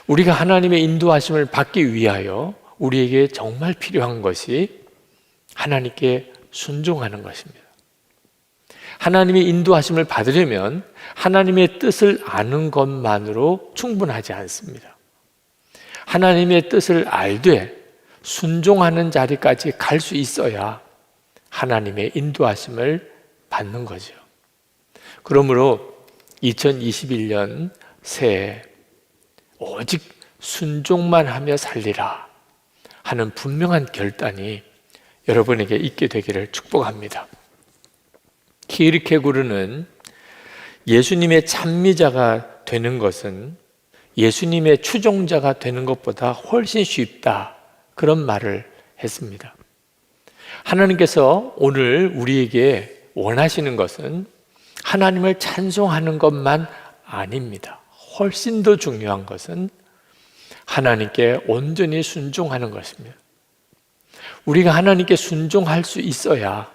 우리가 하나님의 인도하심을 받기 위하여 우리에게 정말 필요한 것이 하나님께 순종하는 것입니다. 하나님의 인도하심을 받으려면 하나님의 뜻을 아는 것만으로 충분하지 않습니다. 하나님의 뜻을 알되 순종하는 자리까지 갈 수 있어야 하나님의 인도하심을 받는 거죠. 그러므로 2021년 새해 오직 순종만 하며 살리라 하는 분명한 결단이 여러분에게 있게 되기를 축복합니다. 키르케고르는 예수님의 찬미자가 되는 것은 예수님의 추종자가 되는 것보다 훨씬 쉽다, 그런 말을 했습니다. 하나님께서 오늘 우리에게 원하시는 것은 하나님을 찬송하는 것만 아닙니다. 훨씬 더 중요한 것은 하나님께 온전히 순종하는 것입니다. 우리가 하나님께 순종할 수 있어야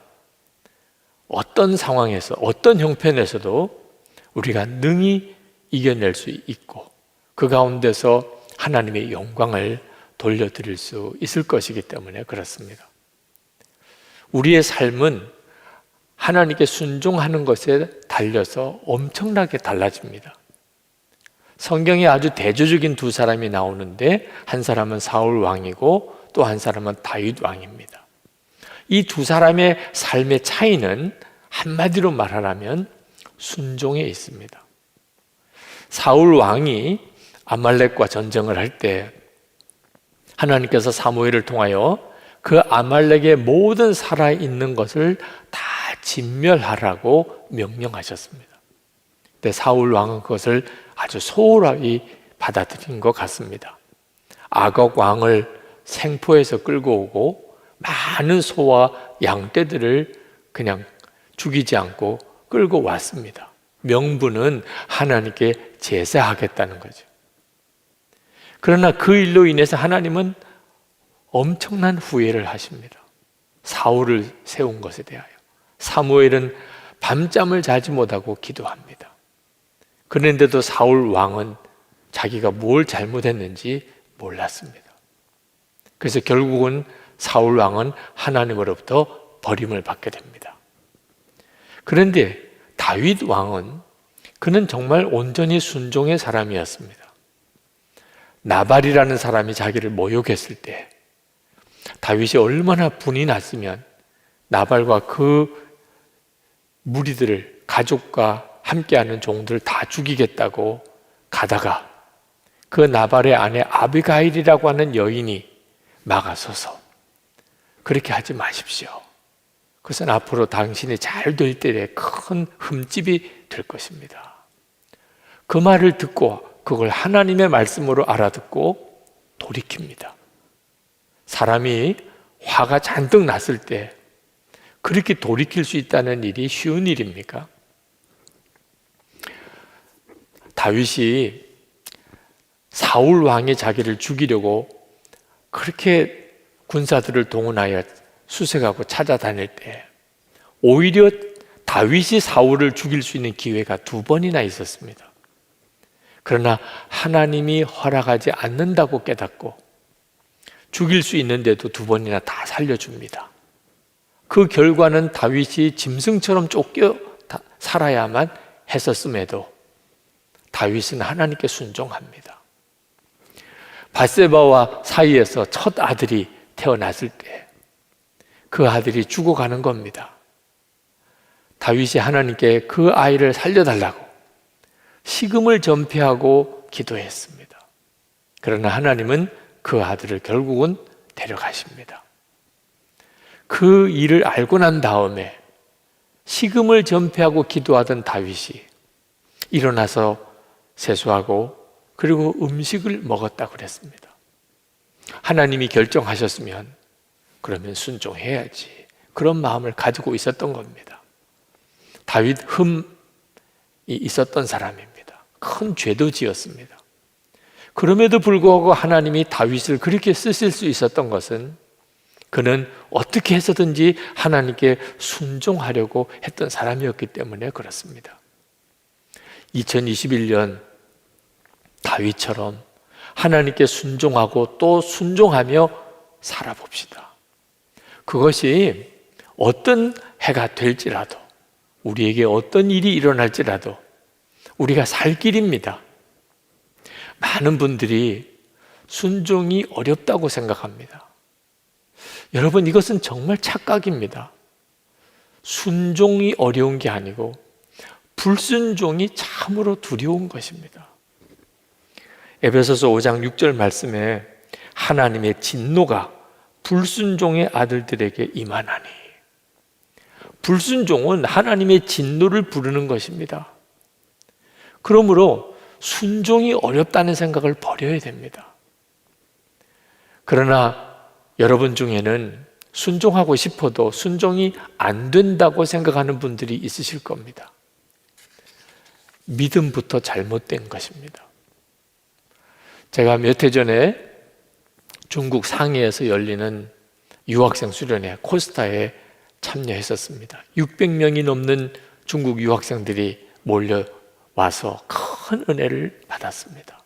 어떤 상황에서, 어떤 형편에서도 우리가 능히 이겨낼 수 있고 그 가운데서 하나님의 영광을 돌려드릴 수 있을 것이기 때문에 그렇습니다. 우리의 삶은 하나님께 순종하는 것에 달려서 엄청나게 달라집니다. 성경에 아주 대조적인 두 사람이 나오는데 한 사람은 사울 왕이고 또 한 사람은 다윗 왕입니다. 이 두 사람의 삶의 차이는 한마디로 말하라면 순종에 있습니다. 사울 왕이 아말렉과 전쟁을 할 때 하나님께서 사무엘을 통하여 그 아말렉의 모든 살아있는 것을 다 진멸하라고 명령하셨습니다. 근데 사울 왕은 그것을 아주 소홀히 받아들인 것 같습니다. 아각 왕을 생포해서 끌고 오고 많은 소와 양떼들을 그냥 죽이지 않고 끌고 왔습니다. 명분은 하나님께 제사하겠다는 거죠. 그러나 그 일로 인해서 하나님은 엄청난 후회를 하십니다. 사울을 세운 것에 대하여. 사무엘은 밤잠을 자지 못하고 기도합니다. 그런데도 사울 왕은 자기가 뭘 잘못했는지 몰랐습니다. 그래서 결국은 사울 왕은 하나님으로부터 버림을 받게 됩니다. 그런데 다윗 왕은 그는 정말 온전히 순종의 사람이었습니다. 나발이라는 사람이 자기를 모욕했을 때 다윗이 얼마나 분이 났으면 나발과 그 무리들을, 가족과 함께하는 종들을 다 죽이겠다고 가다가 그 나발의 아내 아비가일이라고 하는 여인이 막아서서 그렇게 하지 마십시오. 그것은 앞으로 당신이 잘 될 때에 큰 흠집이 될 것입니다. 그 말을 듣고 그걸 하나님의 말씀으로 알아듣고 돌이킵니다. 사람이 화가 잔뜩 났을 때 그렇게 돌이킬 수 있다는 일이 쉬운 일입니까? 다윗이 사울 왕이 자기를 죽이려고 그렇게 군사들을 동원하여 수색하고 찾아다닐 때 오히려 다윗이 사울을 죽일 수 있는 기회가 2번이나 있었습니다. 그러나 하나님이 허락하지 않는다고 깨닫고 죽일 수 있는데도 2번이나 다 살려줍니다. 그 결과는 다윗이 짐승처럼 쫓겨 살아야만 했었음에도 다윗은 하나님께 순종합니다. 밧세바와 사이에서 첫 아들이 태어났을 때 그 아들이 죽어가는 겁니다. 다윗이 하나님께 그 아이를 살려달라고 식음을 전폐하고 기도했습니다. 그러나 하나님은 그 아들을 결국은 데려가십니다. 그 일을 알고 난 다음에 식음을 전폐하고 기도하던 다윗이 일어나서 세수하고 그리고 음식을 먹었다고 그랬습니다. 하나님이 결정하셨으면 그러면 순종해야지. 그런 마음을 가지고 있었던 겁니다. 다윗 흠이 있었던 사람입니다. 큰 죄도 지었습니다. 그럼에도 불구하고 하나님이 다윗을 그렇게 쓰실 수 있었던 것은 그는 어떻게 해서든지 하나님께 순종하려고 했던 사람이었기 때문에 그렇습니다. 2021년 다윗처럼 하나님께 순종하고 또 순종하며 살아봅시다. 그것이 어떤 해가 될지라도, 우리에게 어떤 일이 일어날지라도 우리가 살 길입니다. 많은 분들이 순종이 어렵다고 생각합니다. 여러분, 이것은 정말 착각입니다. 순종이 어려운 게 아니고 불순종이 참으로 두려운 것입니다. 에베소서 5장 6절 말씀에 하나님의 진노가 불순종의 아들들에게 임하나니, 불순종은 하나님의 진노를 부르는 것입니다. 그러므로 순종이 어렵다는 생각을 버려야 됩니다. 그러나 여러분 중에는 순종하고 싶어도 순종이 안 된다고 생각하는 분들이 있으실 겁니다. 믿음부터 잘못된 것입니다. 제가 몇 해 전에 중국 상해에서 열리는 유학생 수련회 코스타에 참여했었습니다. 600명이 넘는 중국 유학생들이 몰려와서 큰 은혜를 받았습니다.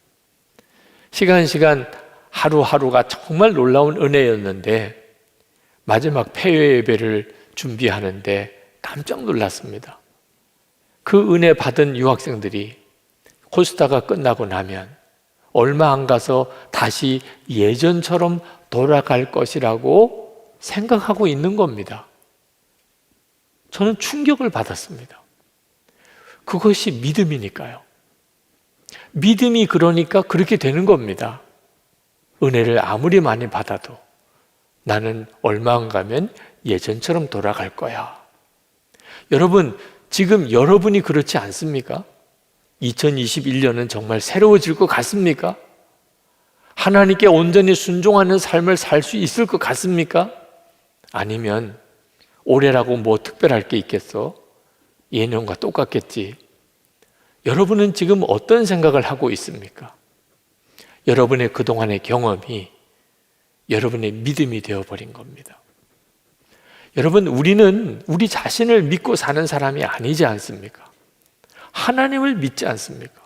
시간 하루하루가 정말 놀라운 은혜였는데 마지막 폐회 예배를 준비하는데 깜짝 놀랐습니다. 그 은혜 받은 유학생들이 코스타가 끝나고 나면 얼마 안 가서 다시 예전처럼 돌아갈 것이라고 생각하고 있는 겁니다. 저는 충격을 받았습니다. 그것이 믿음이니까요. 믿음이 그러니까 그렇게 되는 겁니다. 은혜를 아무리 많이 받아도 나는 얼마 안 가면 예전처럼 돌아갈 거야. 여러분, 지금 여러분이 그렇지 않습니까? 2021년은 정말 새로워질 것 같습니까? 하나님께 온전히 순종하는 삶을 살 수 있을 것 같습니까? 아니면 올해라고 뭐 특별할 게 있겠어? 예년과 똑같겠지. 여러분은 지금 어떤 생각을 하고 있습니까? 여러분의 그동안의 경험이 여러분의 믿음이 되어버린 겁니다. 여러분, 우리는 우리 자신을 믿고 사는 사람이 아니지 않습니까? 하나님을 믿지 않습니까?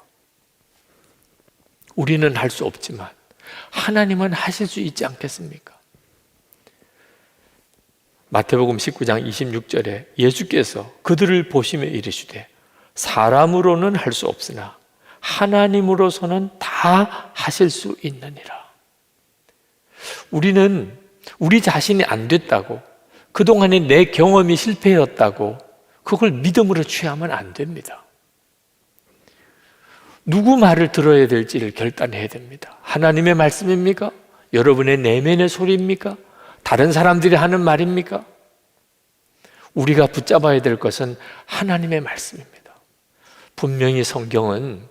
우리는 할 수 없지만 하나님은 하실 수 있지 않겠습니까? 마태복음 19장 26절에 예수께서 그들을 보시며 이르시되 사람으로는 할 수 없으나 하나님으로서는 다 하실 수 있느니라. 우리는 우리 자신이 안 됐다고, 그동안에 내 경험이 실패였다고 그걸 믿음으로 취하면 안 됩니다. 누구 말을 들어야 될지를 결단해야 됩니다. 하나님의 말씀입니까? 여러분의 내면의 소리입니까? 다른 사람들이 하는 말입니까? 우리가 붙잡아야 될 것은 하나님의 말씀입니다. 분명히 성경은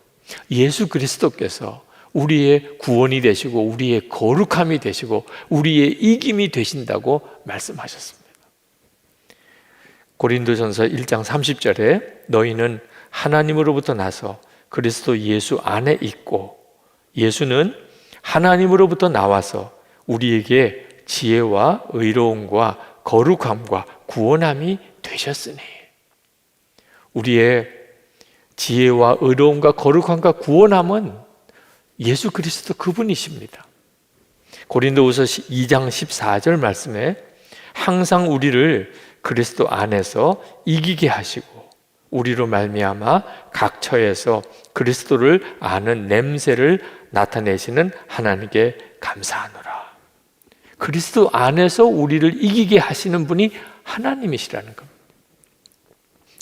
예수 그리스도께서 우리의 구원이 되시고 우리의 거룩함이 되시고 우리의 이김이 되신다고 말씀하셨습니다. 고린도전서 1장 30절에 너희는 하나님으로부터 나서 그리스도 예수 안에 있고 예수는 하나님으로부터 나와서 우리에게 지혜와 의로움과 거룩함과 구원함이 되셨으니, 우리의 지혜와 의로움과 거룩함과 구원함은 예수 그리스도 그분이십니다. 고린도후서 2장 14절 말씀에 항상 우리를 그리스도 안에서 이기게 하시고 우리로 말미암아 각 처에서 그리스도를 아는 냄새를 나타내시는 하나님께 감사하노라. 그리스도 안에서 우리를 이기게 하시는 분이 하나님이시라는 겁니다.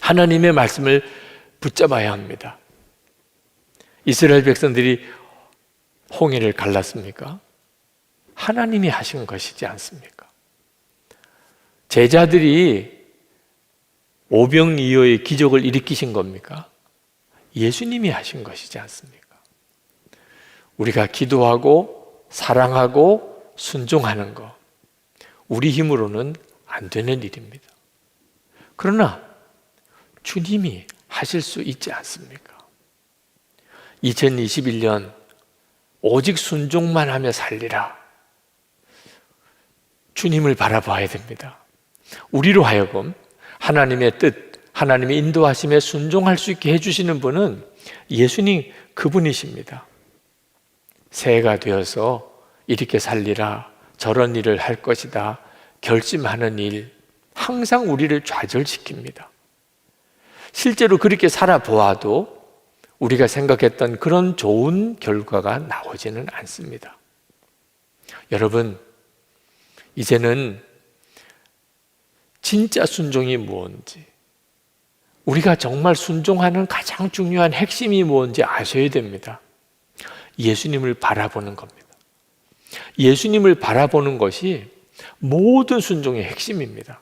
하나님의 말씀을 붙잡아야 합니다. 이스라엘 백성들이 홍해를 갈랐습니까? 하나님이 하신 것이지 않습니까? 제자들이 오병이어의 기적을 일으키신 겁니까? 예수님이 하신 것이지 않습니까? 우리가 기도하고 사랑하고 순종하는 것, 우리 힘으로는 안 되는 일입니다. 그러나 주님이 하실 수 있지 않습니까? 2021년 오직 순종만 하며 살리라. 주님을 바라봐야 됩니다. 우리로 하여금 하나님의 뜻, 하나님의 인도하심에 순종할 수 있게 해주시는 분은 예수님 그분이십니다. 새해가 되어서 이렇게 살리라, 저런 일을 할 것이다 결심하는 일, 항상 우리를 좌절시킵니다. 실제로 그렇게 살아보아도 우리가 생각했던 그런 좋은 결과가 나오지는 않습니다. 여러분, 이제는 진짜 순종이 무엇인지, 우리가 정말 순종하는 가장 중요한 핵심이 무엇인지 아셔야 됩니다. 예수님을 바라보는 겁니다. 예수님을 바라보는 것이 모든 순종의 핵심입니다.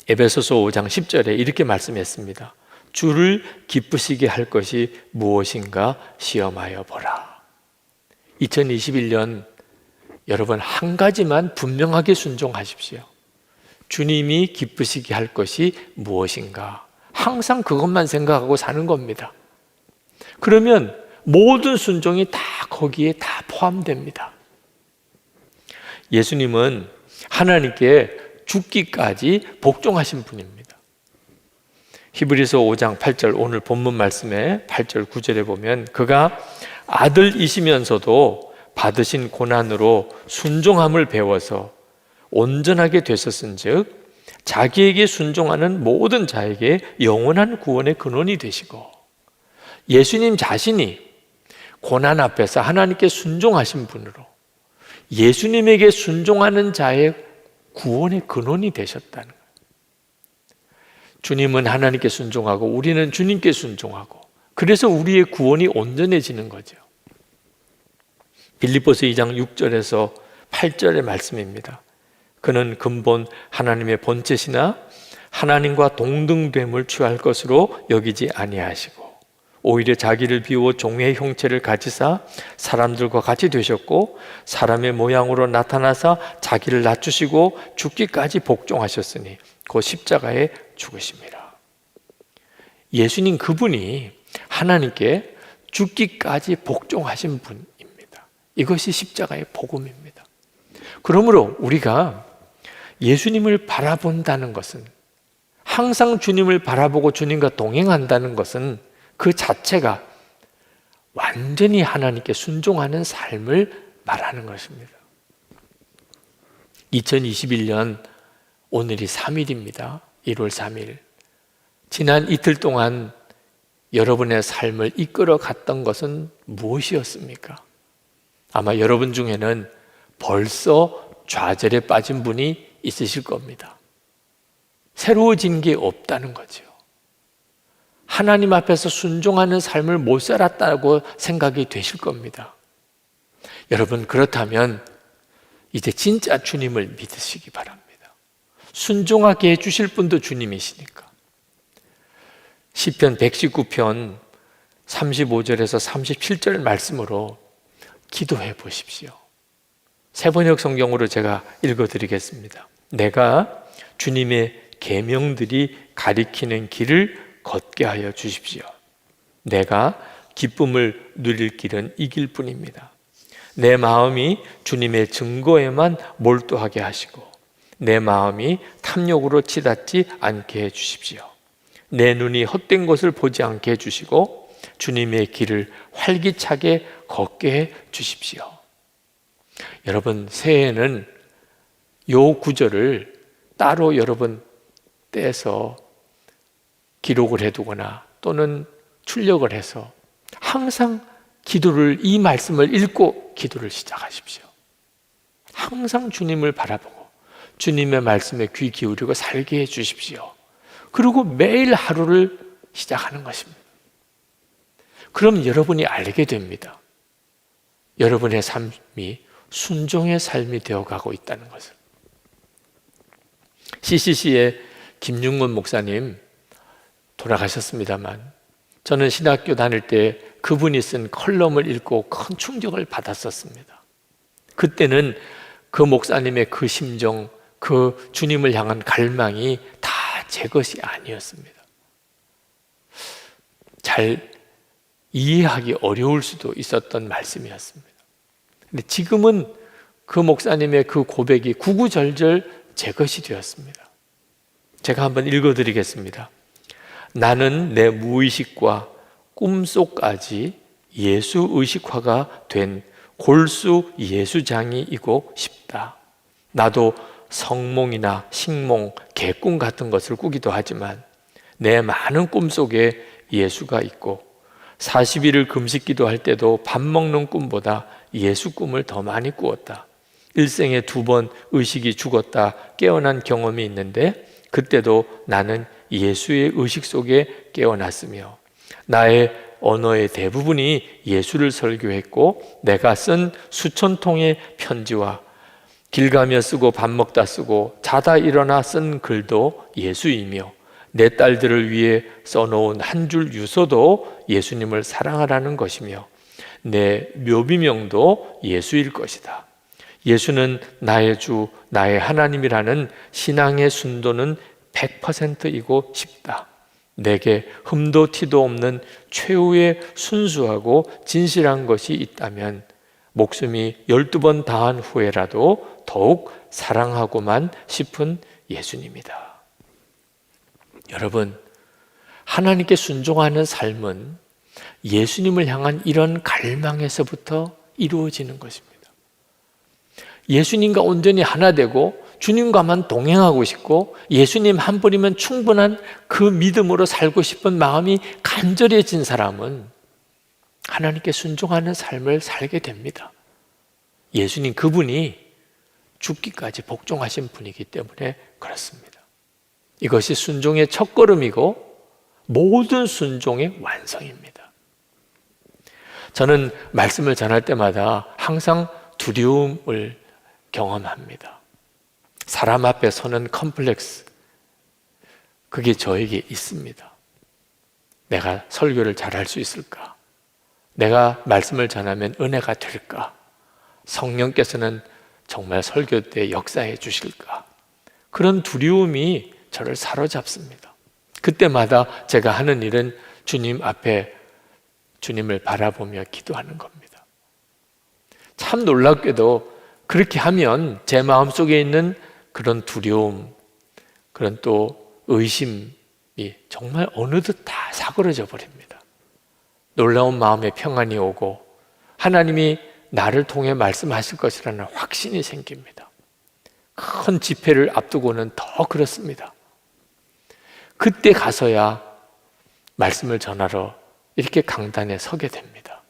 에베소서 5장 10절에 이렇게 말씀했습니다. 주를 기쁘시게 할 것이 무엇인가 시험하여 보라. 2021년 여러분 한 가지만 분명하게 순종하십시오. 주님이 기쁘시게 할 것이 무엇인가? 항상 그것만 생각하고 사는 겁니다. 그러면 모든 순종이 다 거기에 다 포함됩니다. 예수님은 하나님께 죽기까지 복종하신 분입니다. 히브리서 5장 8절 오늘 본문 말씀에 8절 9절에 보면 그가 아들이시면서도 받으신 고난으로 순종함을 배워서 온전하게 되셨은즉 자기에게 순종하는 모든 자에게 영원한 구원의 근원이 되시고, 예수님 자신이 고난 앞에서 하나님께 순종하신 분으로 예수님에게 순종하는 자의 구원의 근원이 되셨다는 거예요. 주님은 하나님께 순종하고 우리는 주님께 순종하고, 그래서 우리의 구원이 온전해지는 거죠. 빌립보서 2장 6절에서 8절의 말씀입니다. 그는 근본 하나님의 본체시나 하나님과 동등됨을 취할 것으로 여기지 아니하시고 오히려 자기를 비워 종의 형체를 가지사 사람들과 같이 되셨고 사람의 모양으로 나타나사 자기를 낮추시고 죽기까지 복종하셨으니 곧 십자가에 죽으심이라. 예수님 그분이 하나님께 죽기까지 복종하신 분입니다. 이것이 십자가의 복음입니다. 그러므로 우리가 예수님을 바라본다는 것은, 항상 주님을 바라보고 주님과 동행한다는 것은 그 자체가 완전히 하나님께 순종하는 삶을 말하는 것입니다. 2021년 오늘이 3일입니다. 1월 3일. 지난 이틀 동안 여러분의 삶을 이끌어 갔던 것은 무엇이었습니까? 아마 여러분 중에는 벌써 좌절에 빠진 분이 있으실 겁니다. 새로워진 게 없다는 거죠. 하나님 앞에서 순종하는 삶을 못 살았다고 생각이 되실 겁니다. 여러분, 그렇다면 이제 진짜 주님을 믿으시기 바랍니다. 순종하게 해주실 분도 주님이시니까. 시편 119편 35절에서 37절 말씀으로 기도해 보십시오. 세번역 성경으로 제가 읽어드리겠습니다. 내가 주님의 계명들이 가리키는 길을 걷게 하여 주십시오. 내가 기쁨을 누릴 길은 이 길뿐입니다. 내 마음이 주님의 증거에만 몰두하게 하시고 내 마음이 탐욕으로 치닫지 않게 해 주십시오. 내 눈이 헛된 것을 보지 않게 해 주시고 주님의 길을 활기차게 걷게 해 주십시오. 여러분, 새해에는 요 구절을 따로 여러분 떼서 기록을 해두거나 또는 출력을 해서 항상 기도를, 이 말씀을 읽고 기도를 시작하십시오. 항상 주님을 바라보고 주님의 말씀에 귀 기울이고 살게 해 주십시오. 그리고 매일 하루를 시작하는 것입니다. 그럼 여러분이 알게 됩니다. 여러분의 삶이 순종의 삶이 되어가고 있다는 것을. CCC의 김윤건 목사님 돌아가셨습니다만 저는 신학교 다닐 때 그분이 쓴 컬럼을 읽고 큰 충격을 받았었습니다. 그때는 그 목사님의 그 심정, 그 주님을 향한 갈망이 다 제 것이 아니었습니다. 잘 이해하기 어려울 수도 있었던 말씀이었습니다. 근데 지금은 그 목사님의 그 고백이 구구절절 제 것이 되었습니다. 제가 한번 읽어드리겠습니다. 나는 내 무의식과 꿈속까지 예수 의식화가 된 골수 예수장이이고 싶다. 나도 성몽이나 식몽, 개꿈 같은 것을 꾸기도 하지만 내 많은 꿈속에 예수가 있고 40일을 금식기도 할 때도 밥 먹는 꿈보다 예수 꿈을 더 많이 꾸었다. 일생에 2번 의식이 죽었다 깨어난 경험이 있는데 그때도 나는 예수의 의식 속에 깨어났으며 나의 언어의 대부분이 예수를 설교했고 내가 쓴 수천 통의 편지와 길 가며 쓰고 밥 먹다 쓰고 자다 일어나 쓴 글도 예수이며 내 딸들을 위해 써놓은 한 줄 유서도 예수님을 사랑하라는 것이며 내 묘비명도 예수일 것이다. 예수는 나의 주, 나의 하나님이라는 신앙의 순도는 100%이고 싶다. 내게 흠도 티도 없는 최후의 순수하고 진실한 것이 있다면 목숨이 12번 다한 후에라도 더욱 사랑하고만 싶은 예수님이다. 여러분, 하나님께 순종하는 삶은 예수님을 향한 이런 갈망에서부터 이루어지는 것입니다. 예수님과 온전히 하나 되고 주님과만 동행하고 싶고 예수님 한 분이면 충분한 그 믿음으로 살고 싶은 마음이 간절해진 사람은 하나님께 순종하는 삶을 살게 됩니다. 예수님 그분이 죽기까지 복종하신 분이기 때문에 그렇습니다. 이것이 순종의 첫걸음이고 모든 순종의 완성입니다. 저는 말씀을 전할 때마다 항상 두려움을 경험합니다. 사람 앞에 서는 컴플렉스, 그게 저에게 있습니다. 내가 설교를 잘할 수 있을까? 내가 말씀을 전하면 은혜가 될까? 성령께서는 정말 설교 때 역사해 주실까? 그런 두려움이 저를 사로잡습니다. 그때마다 제가 하는 일은 주님 앞에 주님을 바라보며 기도하는 겁니다. 참 놀랍게도 그렇게 하면 제 마음속에 있는 그런 두려움, 그런 또 의심이 정말 어느덧 다 사그러져 버립니다. 놀라운 마음의 평안이 오고 하나님이 나를 통해 말씀하실 것이라는 확신이 생깁니다. 큰 집회를 앞두고는 더 그렇습니다. 그때 가서야 말씀을 전하러 이렇게 강단에 서게 됩니다.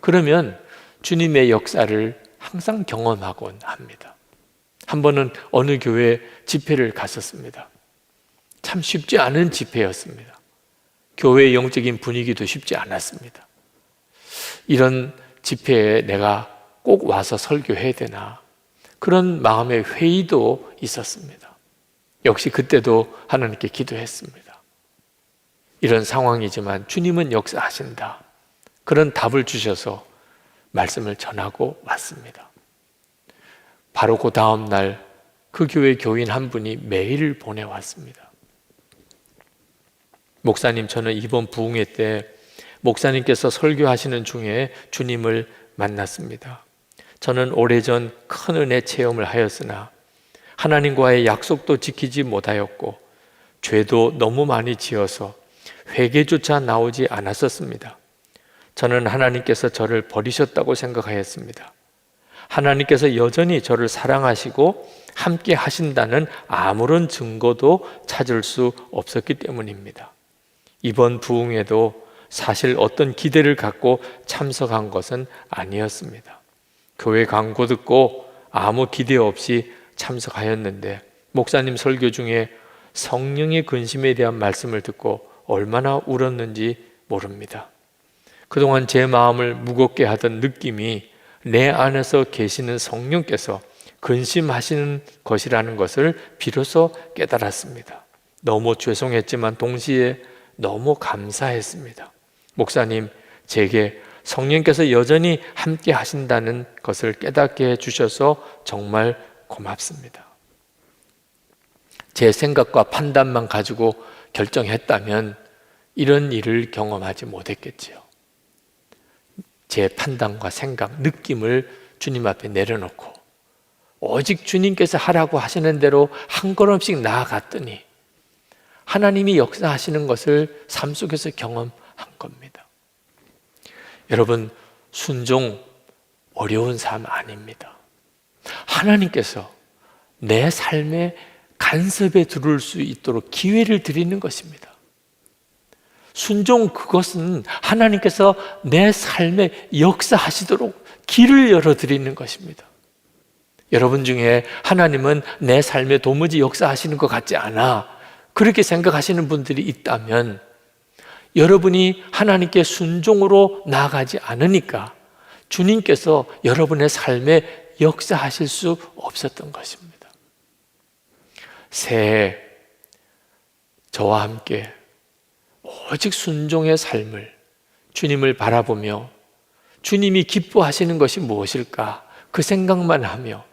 그러면 주님의 역사를 항상 경험하곤 합니다. 한 번은 어느 교회 집회를 갔었습니다. 참 쉽지 않은 집회였습니다. 교회의 영적인 분위기도 쉽지 않았습니다. 이런 집회에 내가 꼭 와서 설교해야 되나, 그런 마음의 회의도 있었습니다. 역시 그때도 하나님께 기도했습니다. 이런 상황이지만 주님은 역사하신다, 그런 답을 주셔서 말씀을 전하고 왔습니다. 바로 그 다음 날 그 교회 교인 한 분이 메일을 보내왔습니다. 목사님, 저는 이번 부흥회 때 목사님께서 설교하시는 중에 주님을 만났습니다. 저는 오래전 큰 은혜 체험을 하였으나 하나님과의 약속도 지키지 못하였고 죄도 너무 많이 지어서 회개조차 나오지 않았었습니다. 저는 하나님께서 저를 버리셨다고 생각하였습니다. 하나님께서 여전히 저를 사랑하시고 함께 하신다는 아무런 증거도 찾을 수 없었기 때문입니다. 이번 부흥에도 사실 어떤 기대를 갖고 참석한 것은 아니었습니다. 교회 광고 듣고 아무 기대 없이 참석하였는데 목사님 설교 중에 성령의 근심에 대한 말씀을 듣고 얼마나 울었는지 모릅니다. 그동안 제 마음을 무겁게 하던 느낌이 내 안에서 계시는 성령께서 근심하시는 것이라는 것을 비로소 깨달았습니다. 너무 죄송했지만 동시에 너무 감사했습니다. 목사님, 제게 성령께서 여전히 함께 하신다는 것을 깨닫게 해주셔서 정말 고맙습니다. 제 생각과 판단만 가지고 결정했다면 이런 일을 경험하지 못했겠지요. 제 판단과 생각, 느낌을 주님 앞에 내려놓고 오직 주님께서 하라고 하시는 대로 한 걸음씩 나아갔더니 하나님이 역사하시는 것을 삶 속에서 경험한 겁니다. 여러분, 순종 어려운 삶 아닙니다. 하나님께서 내 삶에 간섭에 들어올 수 있도록 기회를 드리는 것입니다. 순종, 그것은 하나님께서 내 삶에 역사하시도록 길을 열어드리는 것입니다. 여러분 중에 하나님은 내 삶에 도무지 역사하시는 것 같지 않아, 그렇게 생각하시는 분들이 있다면 여러분이 하나님께 순종으로 나아가지 않으니까 주님께서 여러분의 삶에 역사하실 수 없었던 것입니다. 새해 저와 함께 오직 순종의 삶을, 주님을 바라보며 주님이 기뻐하시는 것이 무엇일까, 그 생각만 하며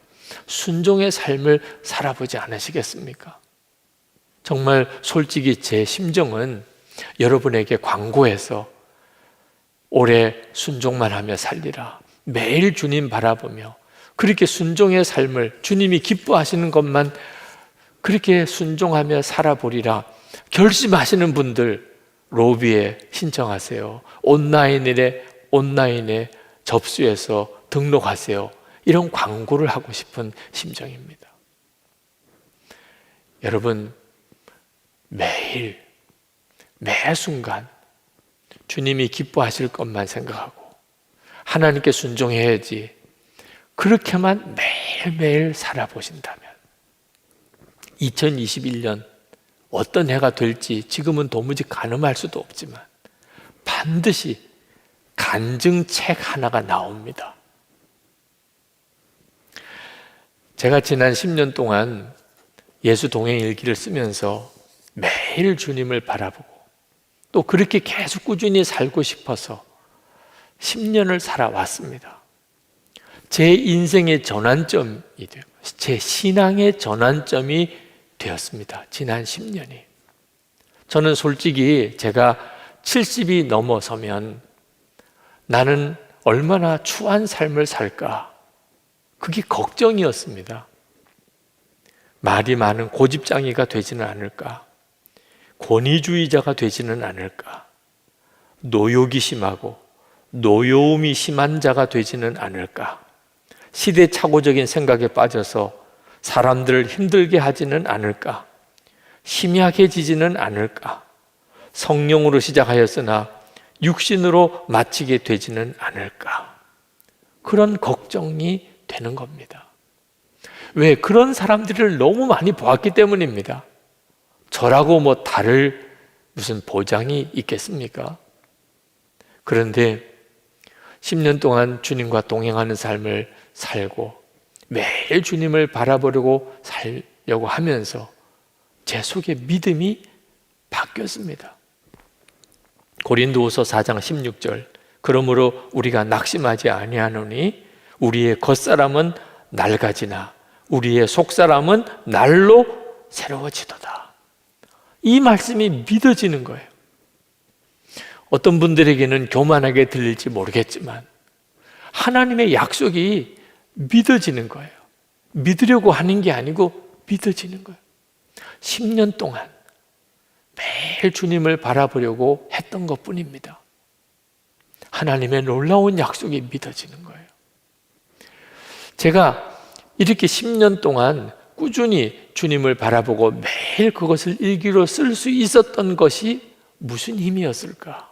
순종의 삶을 살아보지 않으시겠습니까? 정말 솔직히 제 심정은 여러분에게 광고해서 오래 순종만 하며 살리라. 매일 주님 바라보며 그렇게 순종의 삶을 주님이 기뻐하시는 것만 그렇게 순종하며 살아보리라 결심하시는 분들 로비에 신청하세요. 온라인에 접수해서 등록하세요. 이런 광고를 하고 싶은 심정입니다. 여러분, 매일 매 순간 주님이 기뻐하실 것만 생각하고 하나님께 순종해야지 그렇게만 매일매일 살아보신다면 2021년 어떤 해가 될지 지금은 도무지 가늠할 수도 없지만 반드시 간증책 하나가 나옵니다. 제가 지난 10년 동안 예수 동행 일기를 쓰면서 매일 주님을 바라보고 또 그렇게 계속 꾸준히 살고 싶어서 10년을 살아왔습니다. 제 인생의 전환점이 되고 제 신앙의 전환점이 되었습니다. 지난 10년이. 저는 솔직히 제가 70이 넘어서면 나는 얼마나 추한 삶을 살까? 그게 걱정이었습니다. 말이 많은 고집장이가 되지는 않을까? 권위주의자가 되지는 않을까? 노욕이 심하고 노여움이 심한 자가 되지는 않을까? 시대착오적인 생각에 빠져서 사람들을 힘들게 하지는 않을까? 심약해지지는 않을까? 성령으로 시작하였으나 육신으로 마치게 되지는 않을까? 그런 걱정이 되는 겁니다. 왜? 그런 사람들을 너무 많이 보았기 때문입니다. 저라고 뭐 다를 무슨 보장이 있겠습니까? 그런데 10년 동안 주님과 동행하는 삶을 살고 매일 주님을 바라보려고 살려고 하면서 제 속에 믿음이 바뀌었습니다. 고린도후서 4장 16절 그러므로 우리가 낙심하지 아니하노니 우리의 겉사람은 낡아지나 우리의 속사람은 날로 새로워지도다. 이 말씀이 믿어지는 거예요. 어떤 분들에게는 교만하게 들릴지 모르겠지만 하나님의 약속이 믿어지는 거예요. 믿으려고 하는 게 아니고 믿어지는 거예요. 10년 동안 매일 주님을 바라보려고 했던 것뿐입니다. 하나님의 놀라운 약속이 믿어지는 거예요. 제가 이렇게 10년 동안 꾸준히 주님을 바라보고 매일 그것을 일기로 쓸 수 있었던 것이 무슨 힘이었을까?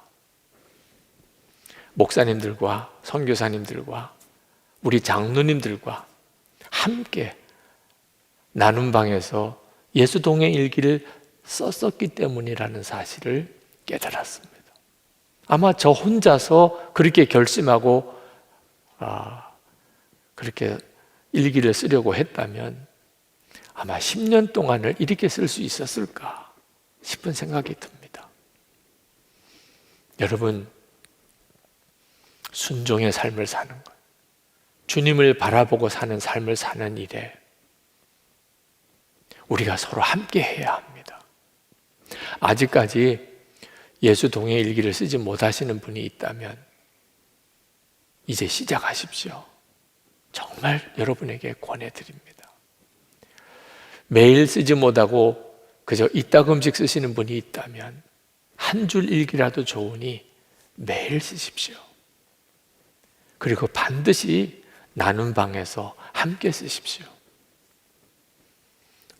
목사님들과 선교사님들과 우리 장로님들과 함께 나눔 방에서 예수 동행 일기를 썼었기 때문이라는 사실을 깨달았습니다. 아마 저 혼자서 그렇게 결심하고 그렇게 일기를 쓰려고 했다면 아마 10년 동안을 이렇게 쓸 수 있었을까 싶은 생각이 듭니다. 여러분, 순종의 삶을 사는 것, 주님을 바라보고 사는 삶을 사는 일에 우리가 서로 함께 해야 합니다. 아직까지 예수 동행 일기를 쓰지 못하시는 분이 있다면 이제 시작하십시오. 정말 여러분에게 권해드립니다. 매일 쓰지 못하고 그저 이따금씩 쓰시는 분이 있다면 한 줄 일기라도 좋으니 매일 쓰십시오. 그리고 반드시 나눔 방에서 함께 쓰십시오.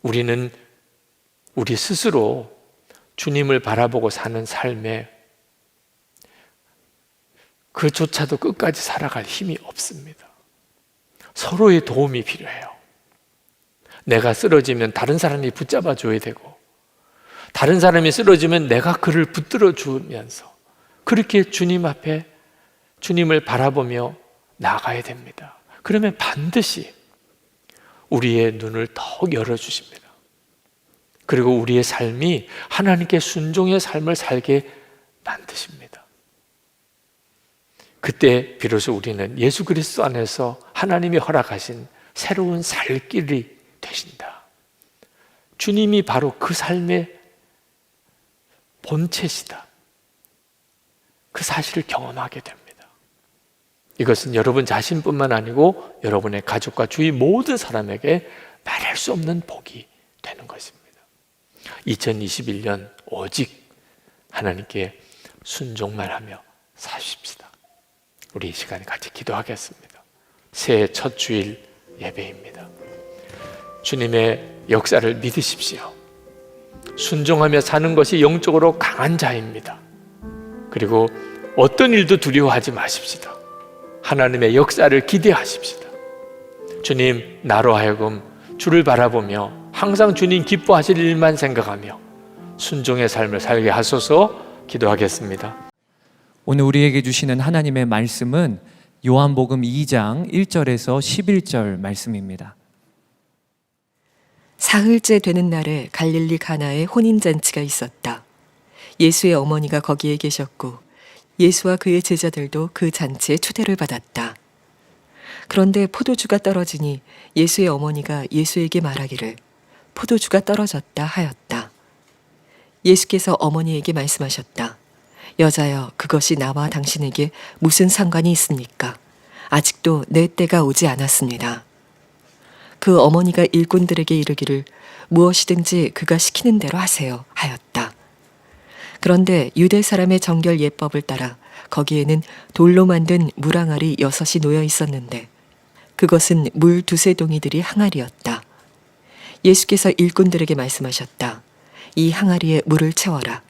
우리는 우리 스스로 주님을 바라보고 사는 삶에 그조차도 끝까지 살아갈 힘이 없습니다. 서로의 도움이 필요해요. 내가 쓰러지면 다른 사람이 붙잡아 줘야 되고 다른 사람이 쓰러지면 내가 그를 붙들어 주면서 그렇게 주님 앞에 주님을 바라보며 나가야 됩니다. 그러면 반드시 우리의 눈을 더욱 열어주십니다. 그리고 우리의 삶이 하나님께 순종의 삶을 살게 만드십니다. 그때 비로소 우리는 예수 그리스도 안에서 하나님이 허락하신 새로운 살 길이 되신다. 주님이 바로 그 삶의 본체시다. 그 사실을 경험하게 됩니다. 이것은 여러분 자신뿐만 아니고 여러분의 가족과 주위 모든 사람에게 말할 수 없는 복이 되는 것입니다. 2021년 오직 하나님께 순종만 하며 사십시다. 우리 이 시간에 같이 기도하겠습니다. 새해 첫 주일 예배입니다. 주님의 역사를 믿으십시오. 순종하며 사는 것이 영적으로 강한 자입니다. 그리고 어떤 일도 두려워하지 마십시다. 하나님의 역사를 기대하십시다. 주님, 나로 하여금 주를 바라보며 항상 주님 기뻐하실 일만 생각하며 순종의 삶을 살게 하소서. 기도하겠습니다. 오늘 우리에게 주시는 하나님의 말씀은 요한복음 2장 1절에서 11절 말씀입니다. 사흘째 되는 날에 갈릴리 가나에 혼인잔치가 있었다. 예수의 어머니가 거기에 계셨고 예수와 그의 제자들도 그 잔치에 초대를 받았다. 그런데 포도주가 떨어지니 예수의 어머니가 예수에게 말하기를 포도주가 떨어졌다 하였다. 예수께서 어머니에게 말씀하셨다. 여자여, 그것이 나와 당신에게 무슨 상관이 있습니까? 아직도 내 때가 오지 않았습니다. 그 어머니가 일꾼들에게 이르기를 무엇이든지 그가 시키는 대로 하세요 하였다. 그런데 유대 사람의 정결 예법을 따라 거기에는 돌로 만든 물항아리 6이 놓여 있었는데 그것은 물 2-3 동이들이 항아리였다. 예수께서 일꾼들에게 말씀하셨다. 이 항아리에 물을 채워라.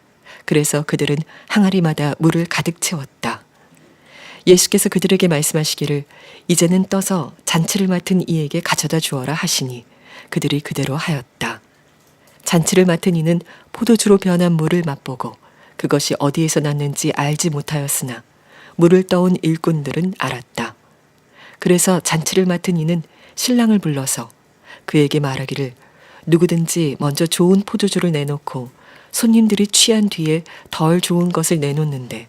그래서 그들은 항아리마다 물을 가득 채웠다. 예수께서 그들에게 말씀하시기를 이제는 떠서 잔치를 맡은 이에게 가져다 주어라 하시니 그들이 그대로 하였다. 잔치를 맡은 이는 포도주로 변한 물을 맛보고 그것이 어디에서 났는지 알지 못하였으나 물을 떠온 일꾼들은 알았다. 그래서 잔치를 맡은 이는 신랑을 불러서 그에게 말하기를 누구든지 먼저 좋은 포도주를 내놓고 손님들이 취한 뒤에 덜 좋은 것을 내놓는데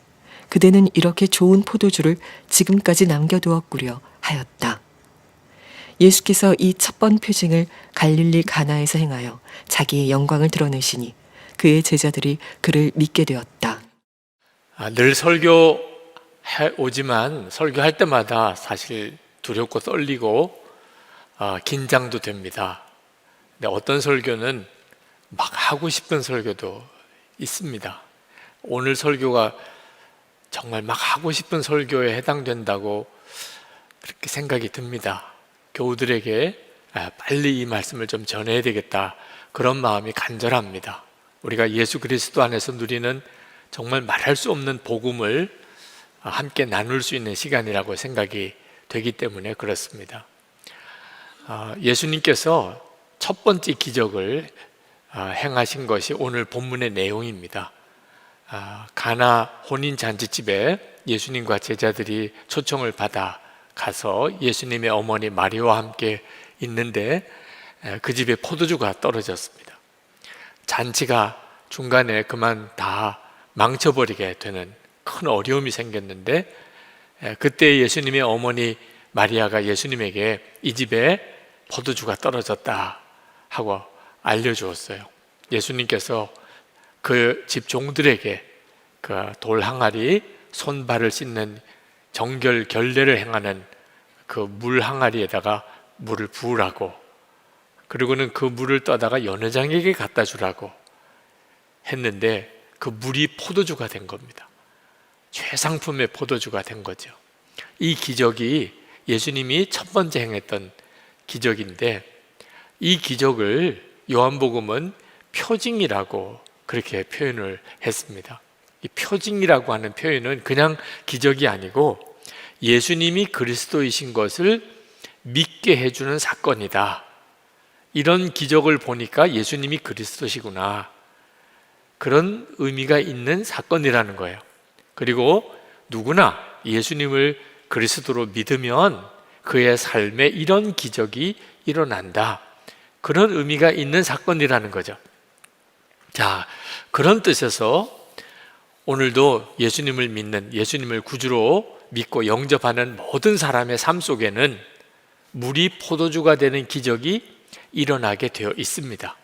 그대는 이렇게 좋은 포도주를 지금까지 남겨두었구려 하였다. 예수께서 이 첫 번 표징을 갈릴리 가나에서 행하여 자기의 영광을 드러내시니 그의 제자들이 그를 믿게 되었다. 늘 설교해 오지만 설교할 때마다 사실 두렵고 떨리고 긴장도 됩니다. 근데 어떤 설교는 막 하고 싶은 설교도 있습니다. 오늘 설교가 정말 막 하고 싶은 설교에 해당된다고 그렇게 생각이 듭니다. 교우들에게 빨리 이 말씀을 좀 전해야 되겠다, 그런 마음이 간절합니다. 우리가 예수 그리스도 안에서 누리는 정말 말할 수 없는 복음을 함께 나눌 수 있는 시간이라고 생각이 되기 때문에 그렇습니다. 예수님께서 첫 번째 기적을 행하신 것이 오늘 본문의 내용입니다. 가나 혼인잔치집에 예수님과 제자들이 초청을 받아 가서 예수님의 어머니 마리아와 함께 있는데 그 집에 포도주가 떨어졌습니다. 잔치가 중간에 그만 다 망쳐버리게 되는 큰 어려움이 생겼는데 그때 예수님의 어머니 마리아가 예수님에게 이 집에 포도주가 떨어졌다 하고 알려주었어요. 예수님께서 그 집 종들에게 그 돌 항아리, 손발을 씻는 정결 결례를 행하는 그 물 항아리에다가 물을 부으라고, 그리고는 그 물을 떠다가 연회장에게 갖다 주라고 했는데 그 물이 포도주가 된 겁니다. 최상품의 포도주가 된 거죠. 이 기적이 예수님이 첫 번째 행했던 기적인데 이 기적을 요한복음은 표징이라고 그렇게 표현을 했습니다. 이 표징이라고 하는 표현은 그냥 기적이 아니고 예수님이 그리스도이신 것을 믿게 해주는 사건이다. 이런 기적을 보니까 예수님이 그리스도시구나, 그런 의미가 있는 사건이라는 거예요. 그리고 누구나 예수님을 그리스도로 믿으면 그의 삶에 이런 기적이 일어난다, 그런 의미가 있는 사건이라는 거죠. 자, 그런 뜻에서 오늘도 예수님을 믿는, 예수님을 구주로 믿고 영접하는 모든 사람의 삶 속에는 물이 포도주가 되는 기적이 일어나게 되어 있습니다.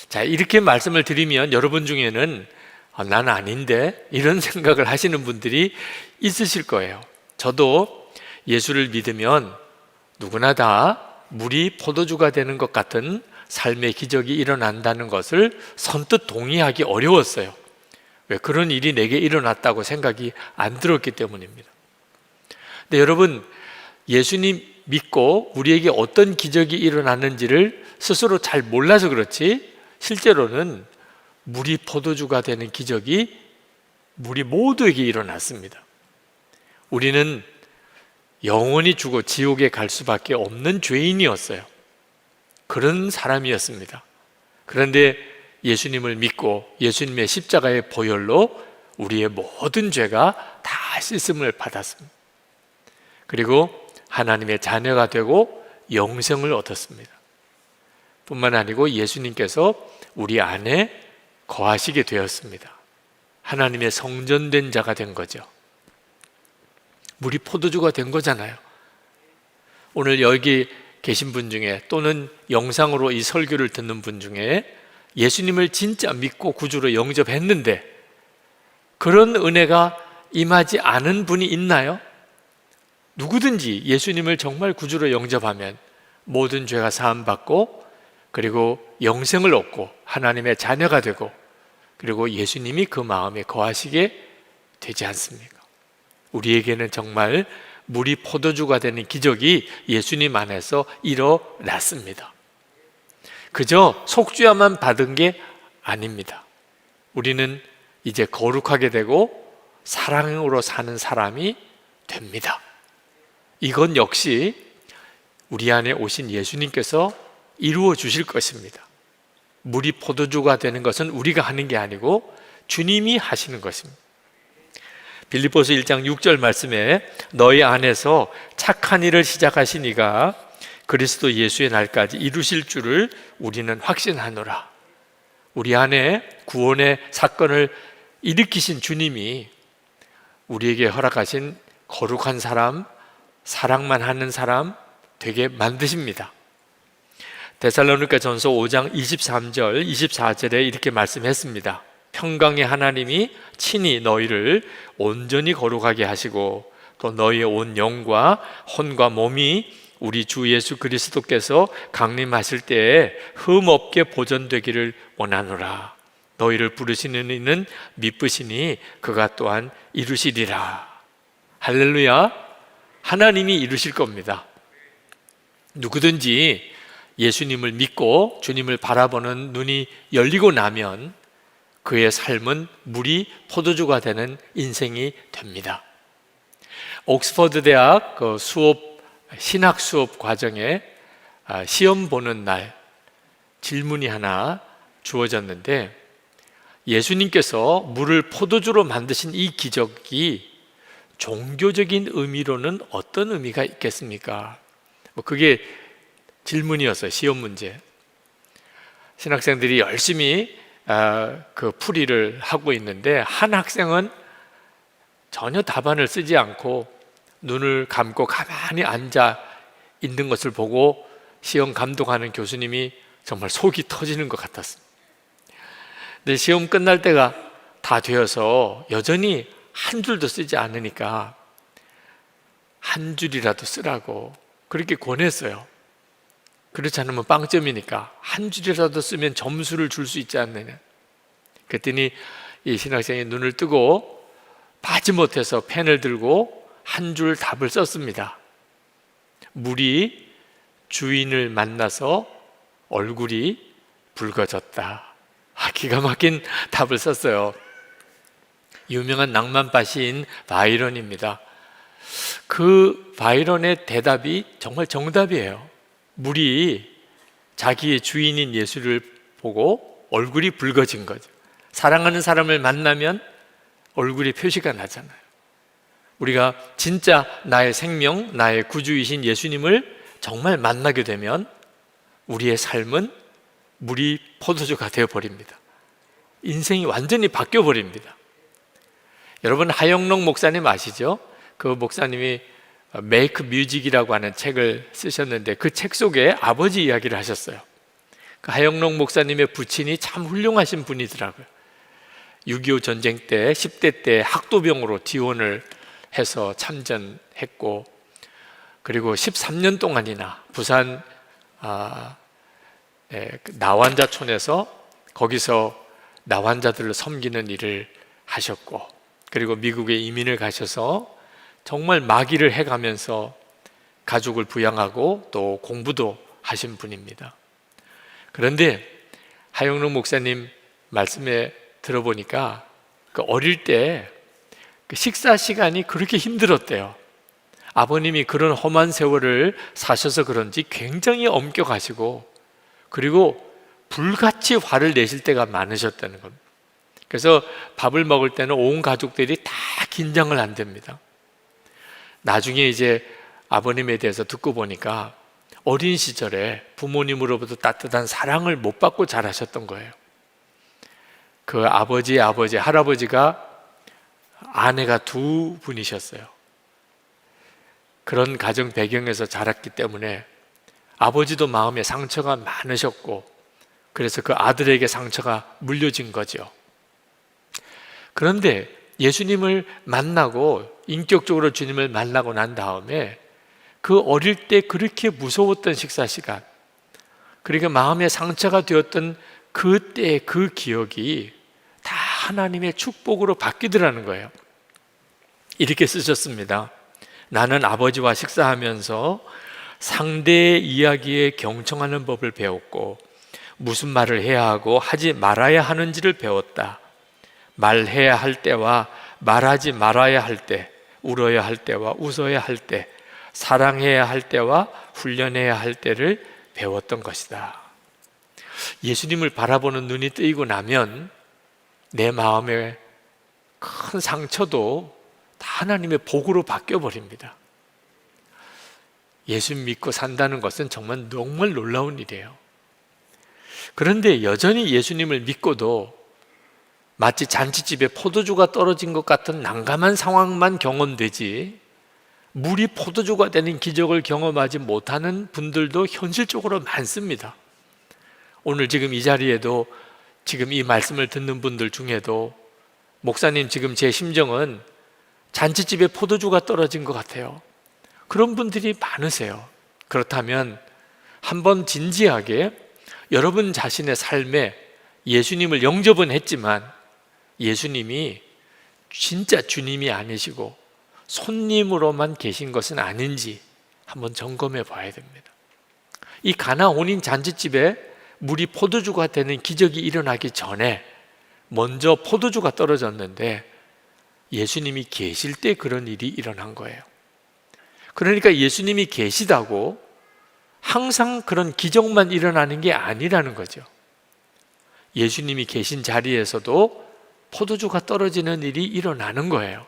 자, 이렇게 말씀을 드리면 여러분 중에는 난 아닌데 이런 생각을 하시는 분들이 있으실 거예요. 저도 예수를 믿으면 누구나 다 물이 포도주가 되는 것 같은 삶의 기적이 일어난다는 것을 선뜻 동의하기 어려웠어요. 왜? 그런 일이 내게 일어났다고 생각이 안 들었기 때문입니다. 근데 여러분, 예수님 믿고 우리에게 어떤 기적이 일어났는지를 스스로 잘 몰라서 그렇지 실제로는 물이 포도주가 되는 기적이 우리 모두에게 일어났습니다. 우리는 영원히 죽어 지옥에 갈 수밖에 없는 죄인이었어요. 그런 사람이었습니다. 그런데 예수님을 믿고 예수님의 십자가의 보혈로 우리의 모든 죄가 다 씻음을 받았습니다. 그리고 하나님의 자녀가 되고 영생을 얻었습니다. 뿐만 아니고 예수님께서 우리 안에 거하시게 되었습니다. 하나님의 성전된 자가 된 거죠. 물이 포도주가 된 거잖아요. 오늘 여기 계신 분 중에 또는 영상으로 이 설교를 듣는 분 중에 예수님을 진짜 믿고 구주로 영접했는데 그런 은혜가 임하지 않은 분이 있나요? 누구든지 예수님을 정말 구주로 영접하면 모든 죄가 사함받고 그리고 영생을 얻고 하나님의 자녀가 되고 그리고 예수님이 그 마음에 거하시게 되지 않습니까? 우리에게는 정말 물이 포도주가 되는 기적이 예수님 안에서 일어났습니다. 그저 속죄야만 받은 게 아닙니다. 우리는 이제 거룩하게 되고 사랑으로 사는 사람이 됩니다. 이건 역시 우리 안에 오신 예수님께서 이루어 주실 것입니다. 물이 포도주가 되는 것은 우리가 하는 게 아니고 주님이 하시는 것입니다. 빌립보서 1장 6절 말씀에 너희 안에서 착한 일을 시작하신 이가 그리스도 예수의 날까지 이루실 줄을 우리는 확신하노라. 우리 안에 구원의 사건을 일으키신 주님이 우리에게 허락하신 거룩한 사람, 사랑만 하는 사람 되게 만드십니다. 데살로니가전서 5장 23절, 24절에 이렇게 말씀했습니다. 평강의 하나님이 친히 너희를 온전히 거룩하게 하시고 또 너희의 온 영과 혼과 몸이 우리 주 예수 그리스도께서 강림하실 때에 흠없게 보존되기를 원하노라. 너희를 부르시는 이는 미쁘시니 그가 또한 이루시리라. 할렐루야. 하나님이 이루실 겁니다. 누구든지 예수님을 믿고 주님을 바라보는 눈이 열리고 나면 그의 삶은 물이 포도주가 되는 인생이 됩니다. 옥스퍼드 대학 신학 수업 과정에 시험 보는 날 질문이 하나 주어졌는데 예수님께서 물을 포도주로 만드신 이 기적이 종교적인 의미로는 어떤 의미가 있겠습니까? 그게 질문이었어요. 시험 문제. 신학생들이 열심히 그 풀이를 하고 있는데 한 학생은 전혀 답안을 쓰지 않고 눈을 감고 가만히 앉아 있는 것을 보고 시험 감독하는 교수님이 정말 속이 터지는 것 같았습니다. 근데 시험 끝날 때가 다 되어서 여전히 한 줄도 쓰지 않으니까 한 줄이라도 쓰라고 그렇게 권했어요. 그렇지 않으면 빵점이니까 한 줄이라도 쓰면 점수를 줄 수 있지 않느냐. 그랬더니 이 신학생이 눈을 뜨고 마지못해서 펜을 들고 한 줄 답을 썼습니다. 물이 주인을 만나서 얼굴이 붉어졌다. 기가 막힌 답을 썼어요. 유명한 낭만파 시인 바이런입니다. 그 바이런의 대답이 정말 정답이에요. 물이 자기의 주인인 예수를 보고 얼굴이 붉어진 거죠. 사랑하는 사람을 만나면 얼굴에 표시가 나잖아요. 우리가 진짜 나의 생명, 나의 구주이신 예수님을 정말 만나게 되면 우리의 삶은 물이 포도주가 되어버립니다. 인생이 완전히 바뀌어버립니다. 여러분 하영록 목사님 아시죠? 그 목사님이 메이크 뮤직이라고 하는 책을 쓰셨는데 그 책 속에 아버지 이야기를 하셨어요. 그 하영록 목사님의 부친이 참 훌륭하신 분이더라고요. 6.25 전쟁 때 10대 때 학도병으로 지원을 해서 참전했고, 그리고 13년 동안이나 부산 나환자촌에서 거기서 나환자들을 섬기는 일을 하셨고, 그리고 미국에 이민을 가셔서 정말 마기를 해가면서 가족을 부양하고 또 공부도 하신 분입니다. 그런데 하영록 목사님 말씀에 들어보니까 그 어릴 때 그 식사 시간이 그렇게 힘들었대요. 아버님이 그런 험한 세월을 사셔서 그런지 굉장히 엄격하시고, 그리고 불같이 화를 내실 때가 많으셨다는 겁니다. 그래서 밥을 먹을 때는 온 가족들이 다 긴장을 한답니다. 나중에 이제 아버님에 대해서 듣고 보니까 어린 시절에 부모님으로부터 따뜻한 사랑을 못 받고 자라셨던 거예요. 그 아버지의 아버지, 할아버지가 아내가 2분이셨어요. 그런 가정 배경에서 자랐기 때문에 아버지도 마음에 상처가 많으셨고, 그래서 그 아들에게 상처가 물려진 거죠. 그런데 예수님을 만나고, 인격적으로 주님을 만나고 난 다음에 그 어릴 때 그렇게 무서웠던 식사 시간, 그러니까 마음에 상처가 되었던 그때 그 기억이 다 하나님의 축복으로 바뀌더라는 거예요. 이렇게 쓰셨습니다. 나는 아버지와 식사하면서 상대의 이야기에 경청하는 법을 배웠고, 무슨 말을 해야 하고 하지 말아야 하는지를 배웠다. 말해야 할 때와 말하지 말아야 할 때, 울어야 할 때와 웃어야 할 때, 사랑해야 할 때와 훈련해야 할 때를 배웠던 것이다. 예수님을 바라보는 눈이 뜨이고 나면 내 마음의 큰 상처도 다 하나님의 복으로 바뀌어버립니다. 예수 믿고 산다는 것은 정말 놀라운 일이에요. 그런데 여전히 예수님을 믿고도 마치 잔치집에 포도주가 떨어진 것 같은 난감한 상황만 경험되지, 물이 포도주가 되는 기적을 경험하지 못하는 분들도 현실적으로 많습니다. 오늘 지금 이 자리에도 지금 이 말씀을 듣는 분들 중에도 목사님, 지금 제 심정은 잔치집에 포도주가 떨어진 것 같아요, 그런 분들이 많으세요. 그렇다면 한번 진지하게 여러분 자신의 삶에 예수님을 영접은 했지만 예수님이 진짜 주님이 아니시고 손님으로만 계신 것은 아닌지 한번 점검해 봐야 됩니다. 이 가나 혼인 잔치집에 물이 포도주가 되는 기적이 일어나기 전에 먼저 포도주가 떨어졌는데 예수님이 계실 때 그런 일이 일어난 거예요. 그러니까 예수님이 계시다고 항상 그런 기적만 일어나는 게 아니라는 거죠. 예수님이 계신 자리에서도 포도주가 떨어지는 일이 일어나는 거예요.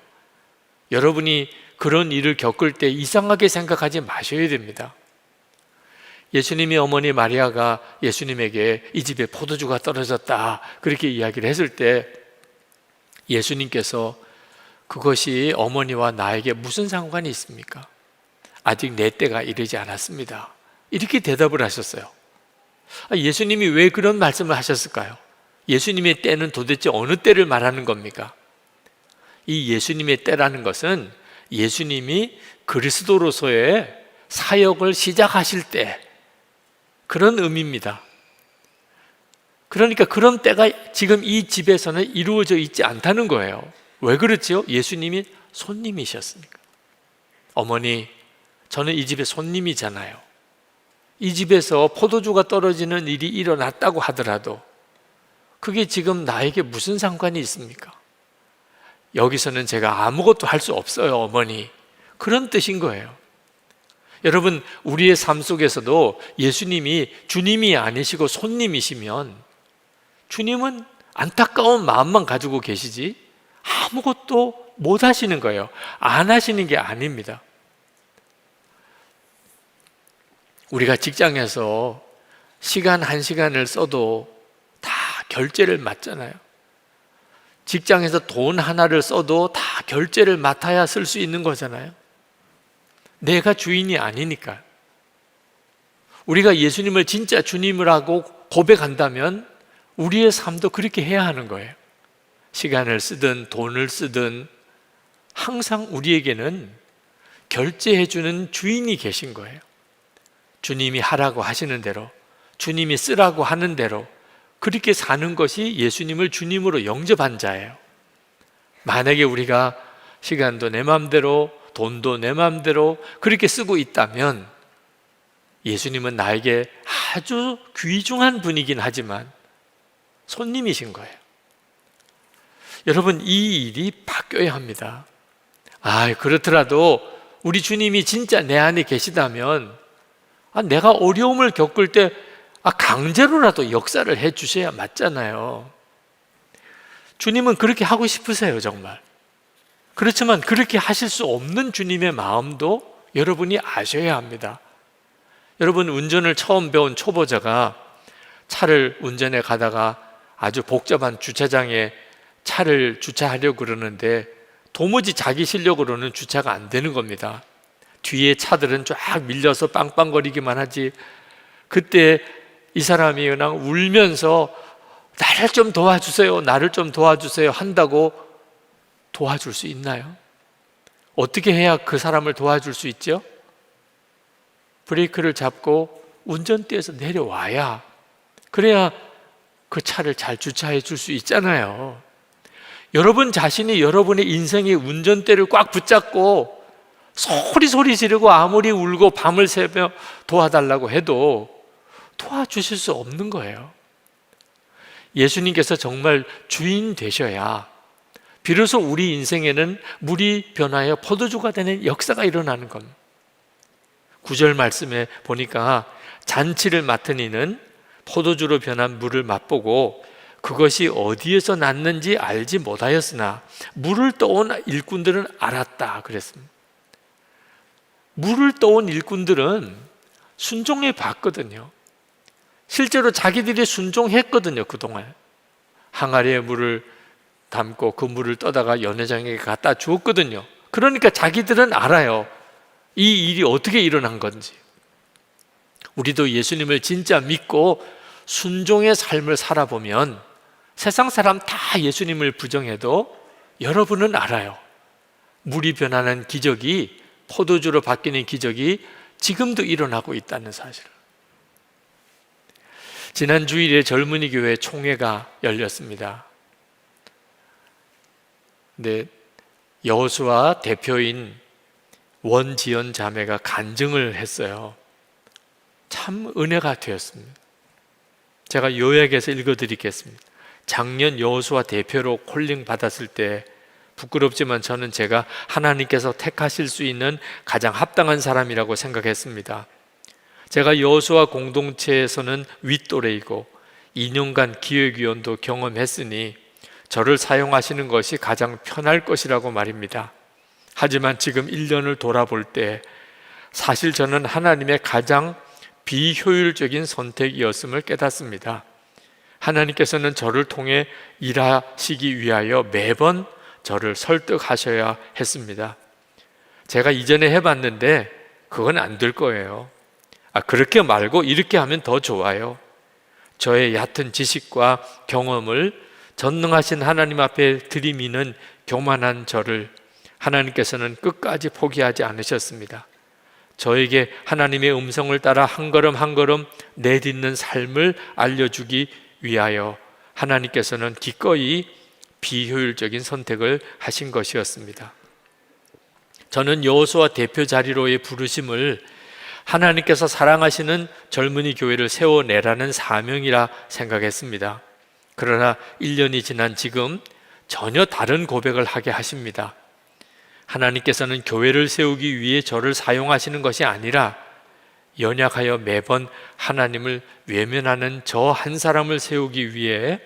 여러분이 그런 일을 겪을 때 이상하게 생각하지 마셔야 됩니다. 예수님의 어머니 마리아가 예수님에게 이 집에 포도주가 떨어졌다 그렇게 이야기를 했을 때 예수님께서 그것이 어머니와 나에게 무슨 상관이 있습니까? 아직 내 때가 이르지 않았습니다, 이렇게 대답을 하셨어요. 예수님이 왜 그런 말씀을 하셨을까요? 예수님의 때는 도대체 어느 때를 말하는 겁니까? 이 예수님의 때라는 것은 예수님이 그리스도로서의 사역을 시작하실 때, 그런 의미입니다. 그러니까 그런 때가 지금 이 집에서는 이루어져 있지 않다는 거예요. 왜 그렇지요? 예수님이 손님이셨으니까. 어머니, 저는 이 집의 손님이잖아요. 이 집에서 포도주가 떨어지는 일이 일어났다고 하더라도 그게 지금 나에게 무슨 상관이 있습니까? 여기서는 제가 아무것도 할 수 없어요, 어머니. 그런 뜻인 거예요. 여러분, 우리의 삶 속에서도 예수님이 주님이 아니시고 손님이시면 주님은 안타까운 마음만 가지고 계시지 아무것도 못 하시는 거예요. 안 하시는 게 아닙니다. 우리가 직장에서 시간 1시간을 써도 다 결제를 맡잖아요. 직장에서 돈 하나를 써도 다 결제를 맡아야 쓸 수 있는 거잖아요. 내가 주인이 아니니까. 우리가 예수님을 진짜 주님을 하고 고백한다면 우리의 삶도 그렇게 해야 하는 거예요. 시간을 쓰든 돈을 쓰든 항상 우리에게는 결제해주는 주인이 계신 거예요. 주님이 하라고 하시는 대로, 주님이 쓰라고 하는 대로 그렇게 사는 것이 예수님을 주님으로 영접한 자예요. 만약에 우리가 시간도 내 마음대로, 돈도 내 마음대로 그렇게 쓰고 있다면 예수님은 나에게 아주 귀중한 분이긴 하지만 손님이신 거예요. 여러분, 이 일이 바뀌어야 합니다. 그렇더라도 우리 주님이 진짜 내 안에 계시다면 내가 어려움을 겪을 때 강제로라도 역사를 해 주셔야 맞잖아요. 주님은 그렇게 하고 싶으세요, 정말. 그렇지만 그렇게 하실 수 없는 주님의 마음도 여러분이 아셔야 합니다. 여러분, 운전을 처음 배운 초보자가 차를 운전해 가다가 아주 복잡한 주차장에 차를 주차하려고 그러는데 도무지 자기 실력으로는 주차가 안 되는 겁니다. 뒤에 차들은 쫙 밀려서 빵빵거리기만 하지. 그때 이 사람이 그냥 울면서 나를 좀 도와주세요, 나를 좀 도와주세요 한다고 도와줄 수 있나요? 어떻게 해야 그 사람을 도와줄 수 있죠? 브레이크를 잡고 운전대에서 내려와야, 그래야 그 차를 잘 주차해 줄 수 있잖아요. 여러분 자신이 여러분의 인생의 운전대를 꽉 붙잡고 소리 지르고 아무리 울고 밤을 새며 도와달라고 해도 도와주실 수 없는 거예요. 예수님께서 정말 주인 되셔야 비로소 우리 인생에는 물이 변하여 포도주가 되는 역사가 일어나는 겁니다. 9절 말씀에 보니까 잔치를 맡은 이는 포도주로 변한 물을 맛보고 그것이 어디에서 났는지 알지 못하였으나 물을 떠온 일꾼들은 알았다 그랬습니다. 물을 떠온 일꾼들은 순종해 봤거든요. 실제로 자기들이 순종했거든요. 그동안 항아리에 물을 담고 그 물을 떠다가 연회장에게 갖다 주었거든요. 그러니까 자기들은 알아요, 이 일이 어떻게 일어난 건지. 우리도 예수님을 진짜 믿고 순종의 삶을 살아보면 세상 사람 다 예수님을 부정해도 여러분은 알아요, 물이 변하는 기적이, 포도주로 바뀌는 기적이 지금도 일어나고 있다는 사실을. 지난 주일에 젊은이 교회 총회가 열렸습니다. 근데 여호수아 대표인 원지연 자매가 간증을 했어요. 참 은혜가 되었습니다. 제가 요약해서 읽어드리겠습니다. 작년 여호수아 대표로 콜링 받았을 때 부끄럽지만 저는 제가 하나님께서 택하실 수 있는 가장 합당한 사람이라고 생각했습니다. 제가 여호수아 공동체에서는 윗또래이고 2년간 기획위원도 경험했으니 저를 사용하시는 것이 가장 편할 것이라고 말입니다. 하지만 지금 1년을 돌아볼 때 사실 저는 하나님의 가장 비효율적인 선택이었음을 깨닫습니다. 하나님께서는 저를 통해 일하시기 위하여 매번 저를 설득하셔야 했습니다. 제가 이전에 해봤는데 그건 안 될 거예요. 그렇게 말고 이렇게 하면 더 좋아요. 저의 얕은 지식과 경험을 전능하신 하나님 앞에 들이미는 교만한 저를 하나님께서는 끝까지 포기하지 않으셨습니다. 저에게 하나님의 음성을 따라 한 걸음 한 걸음 내딛는 삶을 알려주기 위하여 하나님께서는 기꺼이 비효율적인 선택을 하신 것이었습니다. 저는 여호수아 대표 자리로의 부르심을 하나님께서 사랑하시는 젊은이 교회를 세워내라는 사명이라 생각했습니다. 그러나 1년이 지난 지금 전혀 다른 고백을 하게 하십니다. 하나님께서는 교회를 세우기 위해 저를 사용하시는 것이 아니라 연약하여 매번 하나님을 외면하는 저 한 사람을 세우기 위해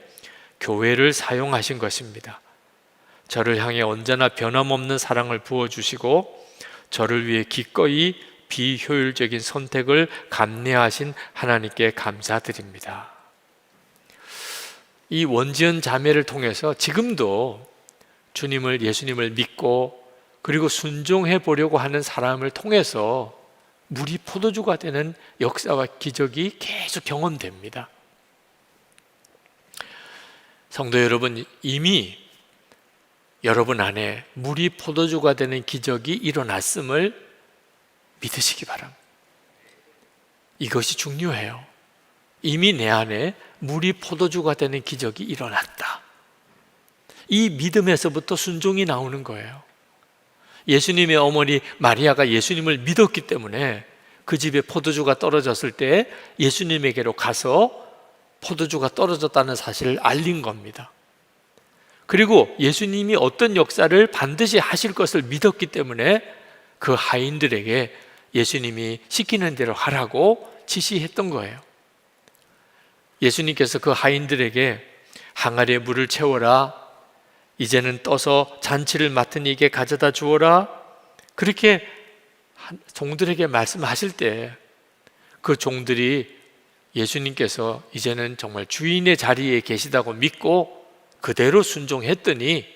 교회를 사용하신 것입니다. 저를 향해 언제나 변함없는 사랑을 부어주시고 저를 위해 기꺼이 비효율적인 선택을 감내하신 하나님께 감사드립니다. 이 원지연 자매를 통해서 지금도 주님을, 예수님을 믿고 그리고 순종해 보려고 하는 사람을 통해서 물이 포도주가 되는 역사와 기적이 계속 경험됩니다. 성도 여러분, 이미 여러분 안에 물이 포도주가 되는 기적이 일어났음을 믿으시기 바랍니다. 이것이 중요해요. 이미 내 안에 물이 포도주가 되는 기적이 일어났다. 이 믿음에서부터 순종이 나오는 거예요. 예수님의 어머니 마리아가 예수님을 믿었기 때문에 그 집에 포도주가 떨어졌을 때 예수님에게로 가서 포도주가 떨어졌다는 사실을 알린 겁니다. 그리고 예수님이 어떤 역사를 반드시 하실 것을 믿었기 때문에 그 하인들에게 예수님이 시키는 대로 하라고 지시했던 거예요. 예수님께서 그 하인들에게 항아리에 물을 채워라, 이제는 떠서 잔치를 맡은 이에게 가져다 주어라, 그렇게 종들에게 말씀하실 때 그 종들이 예수님께서 이제는 정말 주인의 자리에 계시다고 믿고 그대로 순종했더니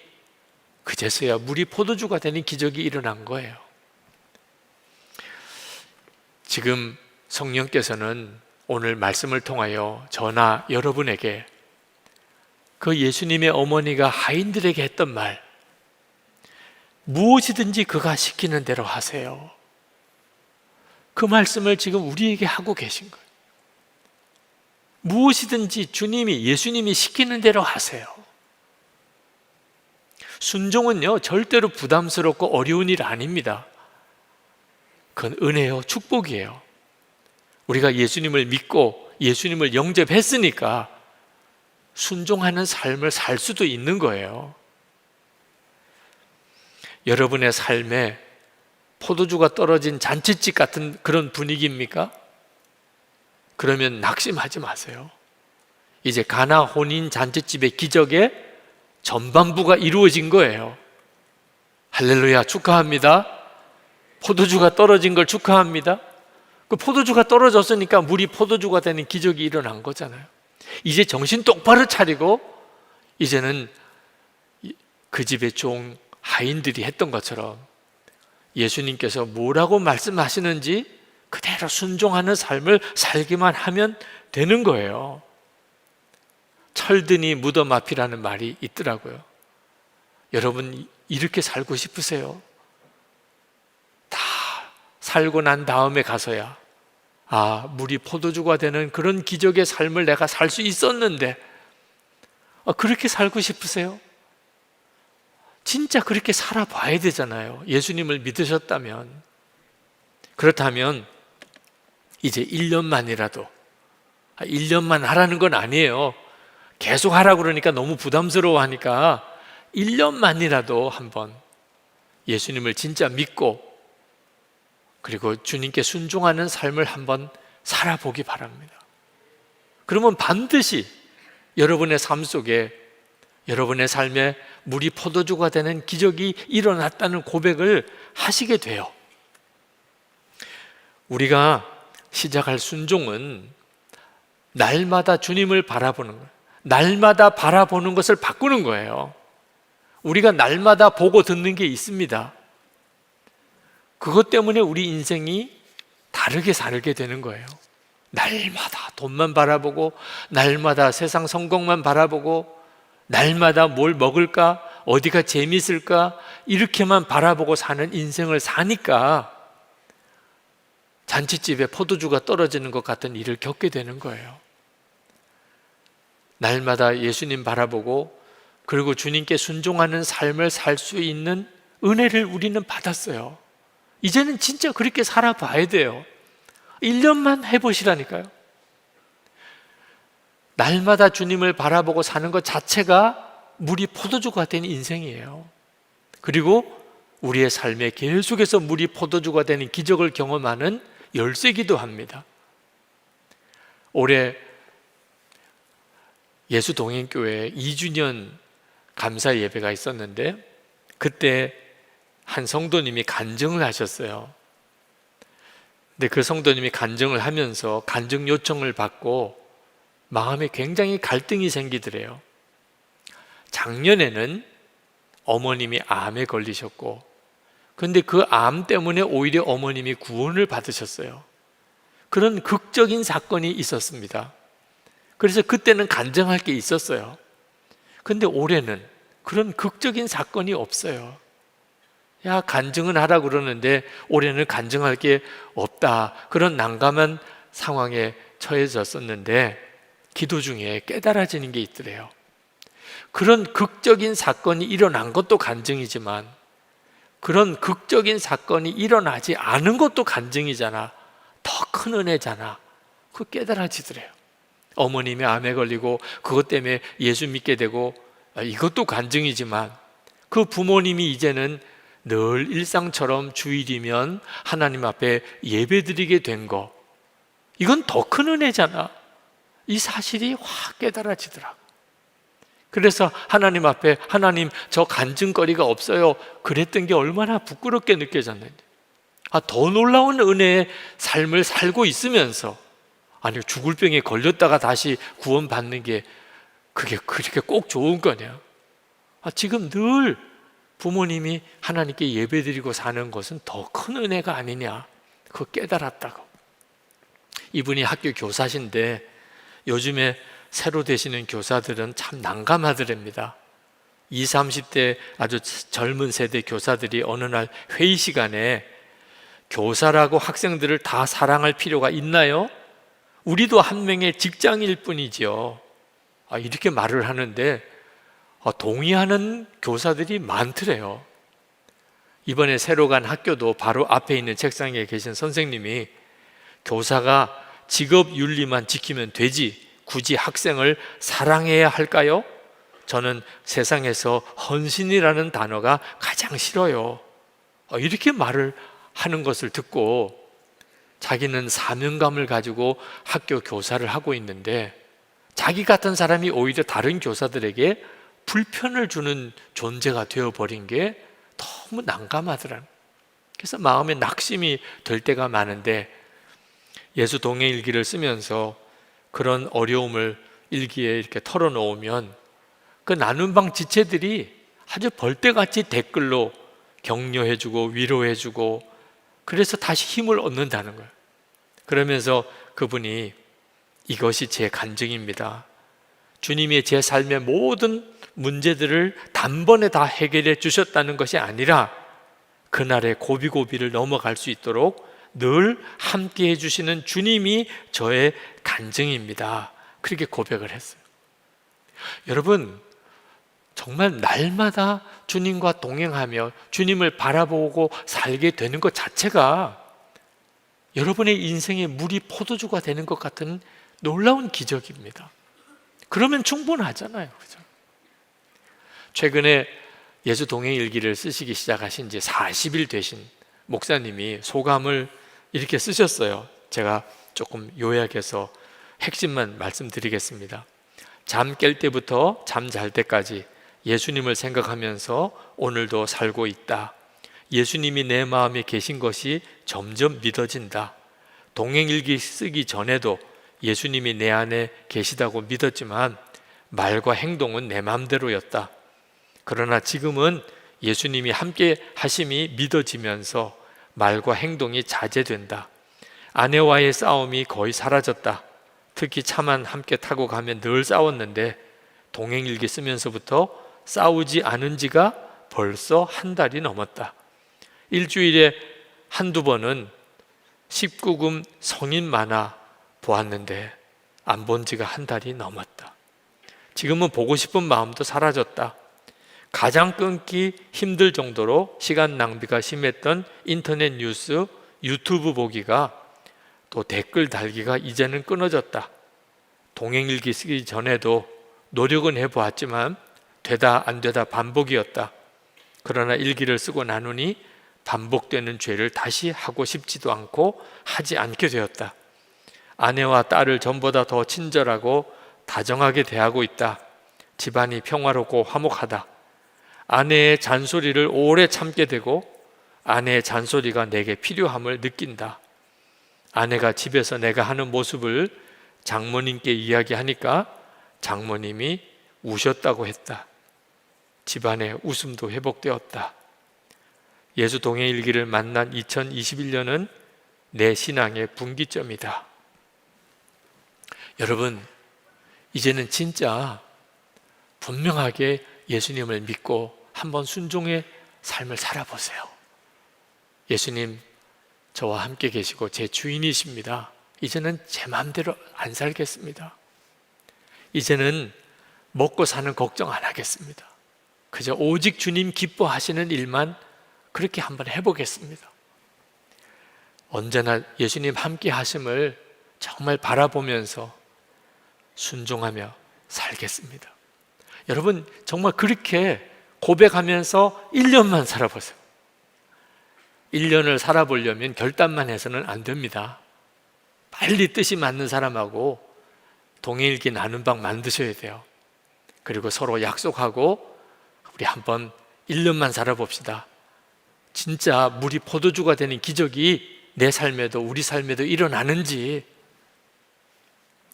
그제서야 물이 포도주가 되는 기적이 일어난 거예요. 지금 성령께서는 오늘 말씀을 통하여 저나 여러분에게 그 예수님의 어머니가 하인들에게 했던 말, 무엇이든지 그가 시키는 대로 하세요, 그 말씀을 지금 우리에게 하고 계신 거예요. 무엇이든지 예수님이 시키는 대로 하세요. 순종은요, 절대로 부담스럽고 어려운 일 아닙니다. 그건 은혜요, 축복이에요. 우리가 예수님을 믿고 예수님을 영접했으니까 순종하는 삶을 살 수도 있는 거예요. 여러분의 삶에 포도주가 떨어진 잔치집 같은 그런 분위기입니까? 그러면 낙심하지 마세요. 이제 가나 혼인 잔치집의 기적의 전반부가 이루어진 거예요. 할렐루야, 축하합니다. 포도주가 떨어진 걸 축하합니다. 그 포도주가 떨어졌으니까 물이 포도주가 되는 기적이 일어난 거잖아요. 이제 정신 똑바로 차리고 이제는 그 집의 종 하인들이 했던 것처럼 예수님께서 뭐라고 말씀하시는지 그대로 순종하는 삶을 살기만 하면 되는 거예요. 철드니 무덤 앞이라는 말이 있더라고요. 여러분, 이렇게 살고 싶으세요? 다 살고 난 다음에 가서야 물이 포도주가 되는 그런 기적의 삶을 내가 살 수 있었는데, 그렇게 살고 싶으세요? 진짜 그렇게 살아봐야 되잖아요. 예수님을 믿으셨다면. 그렇다면 이제 1년만이라도, 1년만 하라는 건 아니에요. 계속 하라고 그러니까 너무 부담스러워 하니까 1년만이라도 한번 예수님을 진짜 믿고 그리고 주님께 순종하는 삶을 한번 살아보기 바랍니다. 그러면 반드시 여러분의 삶 속에, 여러분의 삶에 물이 포도주가 되는 기적이 일어났다는 고백을 하시게 돼요. 우리가 시작할 순종은 날마다 주님을 바라보는 거예요. 날마다 바라보는 것을 바꾸는 거예요. 우리가 날마다 보고 듣는 게 있습니다. 그것 때문에 우리 인생이 다르게 살게 되는 거예요. 날마다 돈만 바라보고, 날마다 세상 성공만 바라보고, 날마다 뭘 먹을까, 어디가 재밌을까, 이렇게만 바라보고 사는 인생을 사니까 잔치집에 포도주가 떨어지는 것 같은 일을 겪게 되는 거예요. 날마다 예수님 바라보고 그리고 주님께 순종하는 삶을 살 수 있는 은혜를 우리는 받았어요. 이제는 진짜 그렇게 살아봐야 돼요. 1년만 해보시라니까요. 날마다 주님을 바라보고 사는 것 자체가 물이 포도주가 된 인생이에요. 그리고 우리의 삶에 계속해서 물이 포도주가 되는 기적을 경험하는 열쇠기도 합니다. 올해 예수동행교회 2주년 감사 예배가 있었는데 그때 한 성도님이 간증을 하셨어요. 근데 그 성도님이 간증을 하면서 간증 요청을 받고 마음에 굉장히 갈등이 생기더래요. 작년에는 어머님이 암에 걸리셨고, 근데 그 암 때문에 오히려 어머님이 구원을 받으셨어요. 그런 극적인 사건이 있었습니다. 그래서 그때는 간증할 게 있었어요. 근데 올해는 그런 극적인 사건이 없어요. 야, 간증은 하라 그러는데 올해는 간증할 게 없다. 그런 난감한 상황에 처해졌었는데 기도 중에 깨달아지는 게 있더래요. 그런 극적인 사건이 일어난 것도 간증이지만 그런 극적인 사건이 일어나지 않은 것도 간증이잖아. 더 큰 은혜잖아. 그 깨달아지더래요. 어머님이 암에 걸리고 그것 때문에 예수 믿게 되고 이것도 간증이지만 그 부모님이 이제는 늘 일상처럼 주일이면 하나님 앞에 예배드리게 된 거, 이건 더 큰 은혜잖아. 이 사실이 확 깨달아지더라고. 그래서 하나님 앞에 하나님 저 간증거리가 없어요 그랬던 게 얼마나 부끄럽게 느껴졌는지. 더 놀라운 은혜의 삶을 살고 있으면서 아니 죽을 병에 걸렸다가 다시 구원받는 게 그게 그렇게 꼭 좋은 거냐. 지금 늘 부모님이 하나님께 예배드리고 사는 것은 더 큰 은혜가 아니냐. 그거 깨달았다고. 이분이 학교 교사신데 요즘에 새로 되시는 교사들은 참 난감하더랍니다. 20, 30대 아주 젊은 세대 교사들이 어느 날 회의 시간에 교사라고 학생들을 다 사랑할 필요가 있나요? 우리도 한 명의 직장일 뿐이죠. 이렇게 말을 하는데 동의하는 교사들이 많더래요. 이번에 새로 간 학교도 바로 앞에 있는 책상에 계신 선생님이 교사가 직업 윤리만 지키면 되지 굳이 학생을 사랑해야 할까요? 저는 세상에서 헌신이라는 단어가 가장 싫어요. 이렇게 말을 하는 것을 듣고 자기는 사명감을 가지고 학교 교사를 하고 있는데 자기 같은 사람이 오히려 다른 교사들에게 불편을 주는 존재가 되어버린 게 너무 난감하더라고요. 그래서 마음에 낙심이 될 때가 많은데 예수 동행 일기를 쓰면서 그런 어려움을 일기에 이렇게 털어놓으면 그 나눔방 지체들이 아주 벌떼같이 댓글로 격려해주고 위로해주고 그래서 다시 힘을 얻는다는 거예요. 그러면서 그분이 이것이 제 간증입니다. 주님이 제 삶의 모든 문제들을 단번에 다 해결해 주셨다는 것이 아니라 그날의 고비고비를 넘어갈 수 있도록 늘 함께 해주시는 주님이 저의 간증입니다. 그렇게 고백을 했어요. 여러분, 정말 날마다 주님과 동행하며 주님을 바라보고 살게 되는 것 자체가 여러분의 인생의 물이 포도주가 되는 것 같은 놀라운 기적입니다. 그러면 충분하잖아요. 그죠? 최근에 예수 동행 일기를 쓰시기 시작하신 지 40일 되신 목사님이 소감을 이렇게 쓰셨어요. 제가 조금 요약해서 핵심만 말씀드리겠습니다. 잠 깰 때부터 잠 잘 때까지 예수님을 생각하면서 오늘도 살고 있다. 예수님이 내 마음에 계신 것이 점점 믿어진다. 동행일기 쓰기 전에도 예수님이 내 안에 계시다고 믿었지만 말과 행동은 내 마음대로였다. 그러나 지금은 예수님이 함께 하심이 믿어지면서 말과 행동이 자제된다. 아내와의 싸움이 거의 사라졌다. 특히 차만 함께 타고 가면 늘 싸웠는데 동행일기 쓰면서부터 싸우지 않은 지가 벌써 한 달이 넘었다. 일주일에 한두 번은 19금 성인 만화 보았는데 안 본 지가 한 달이 넘었다. 지금은 보고 싶은 마음도 사라졌다. 가장 끊기 힘들 정도로 시간 낭비가 심했던 인터넷 뉴스, 유튜브 보기가 또 댓글 달기가 이제는 끊어졌다. 동행일기 쓰기 전에도 노력은 해보았지만 되다 안 되다 반복이었다. 그러나 일기를 쓰고 나누니 반복되는 죄를 다시 하고 싶지도 않고 하지 않게 되었다. 아내와 딸을 전보다 더 친절하고 다정하게 대하고 있다. 집안이 평화롭고 화목하다. 아내의 잔소리를 오래 참게 되고 아내의 잔소리가 내게 필요함을 느낀다. 아내가 집에서 내가 하는 모습을 장모님께 이야기하니까 장모님이 우셨다고 했다. 집안의 웃음도 회복되었다. 예수 동행일기를 만난 2021년은 내 신앙의 분기점이다. 여러분, 이제는 진짜 분명하게 예수님을 믿고 한번 순종의 삶을 살아보세요. 예수님, 저와 함께 계시고 제 주인이십니다. 이제는 제 마음대로 안 살겠습니다. 이제는 먹고 사는 걱정 안 하겠습니다. 그저 오직 주님 기뻐하시는 일만 그렇게 한번 해보겠습니다. 언제나 예수님 함께 하심을 정말 바라보면서 순종하며 살겠습니다. 여러분, 정말 그렇게 고백하면서 1년만 살아보세요. 1년을 살아보려면 결단만 해서는 안 됩니다. 빨리 뜻이 맞는 사람하고 동행일기 나눈 방 만드셔야 돼요. 그리고 서로 약속하고 우리 한번 1년만 살아봅시다. 진짜 물이 포도주가 되는 기적이 내 삶에도 우리 삶에도 일어나는지,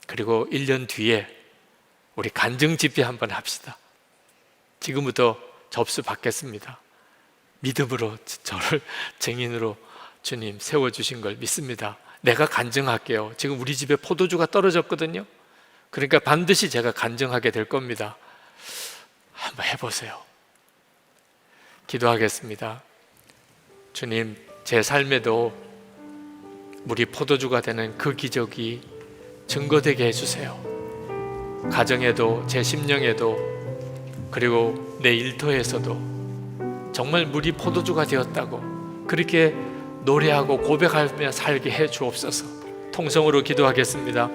그리고 1년 뒤에 우리 간증 집회 한번 합시다. 지금부터 접수 받겠습니다. 믿음으로 저를 증인으로 주님 세워주신 걸 믿습니다. 내가 간증할게요. 지금 우리 집에 포도주가 떨어졌거든요. 그러니까 반드시 제가 간증하게 될 겁니다. 한번 해보세요. 기도하겠습니다. 주님, 제 삶에도 물이 포도주가 되는 그 기적이 증거되게 해주세요. 가정에도 제 심령에도 그리고 내 일터에서도 정말 물이 포도주가 되었다고 그렇게 노래하고 고백하며 살게 해 주옵소서. 통성으로 기도하겠습니다.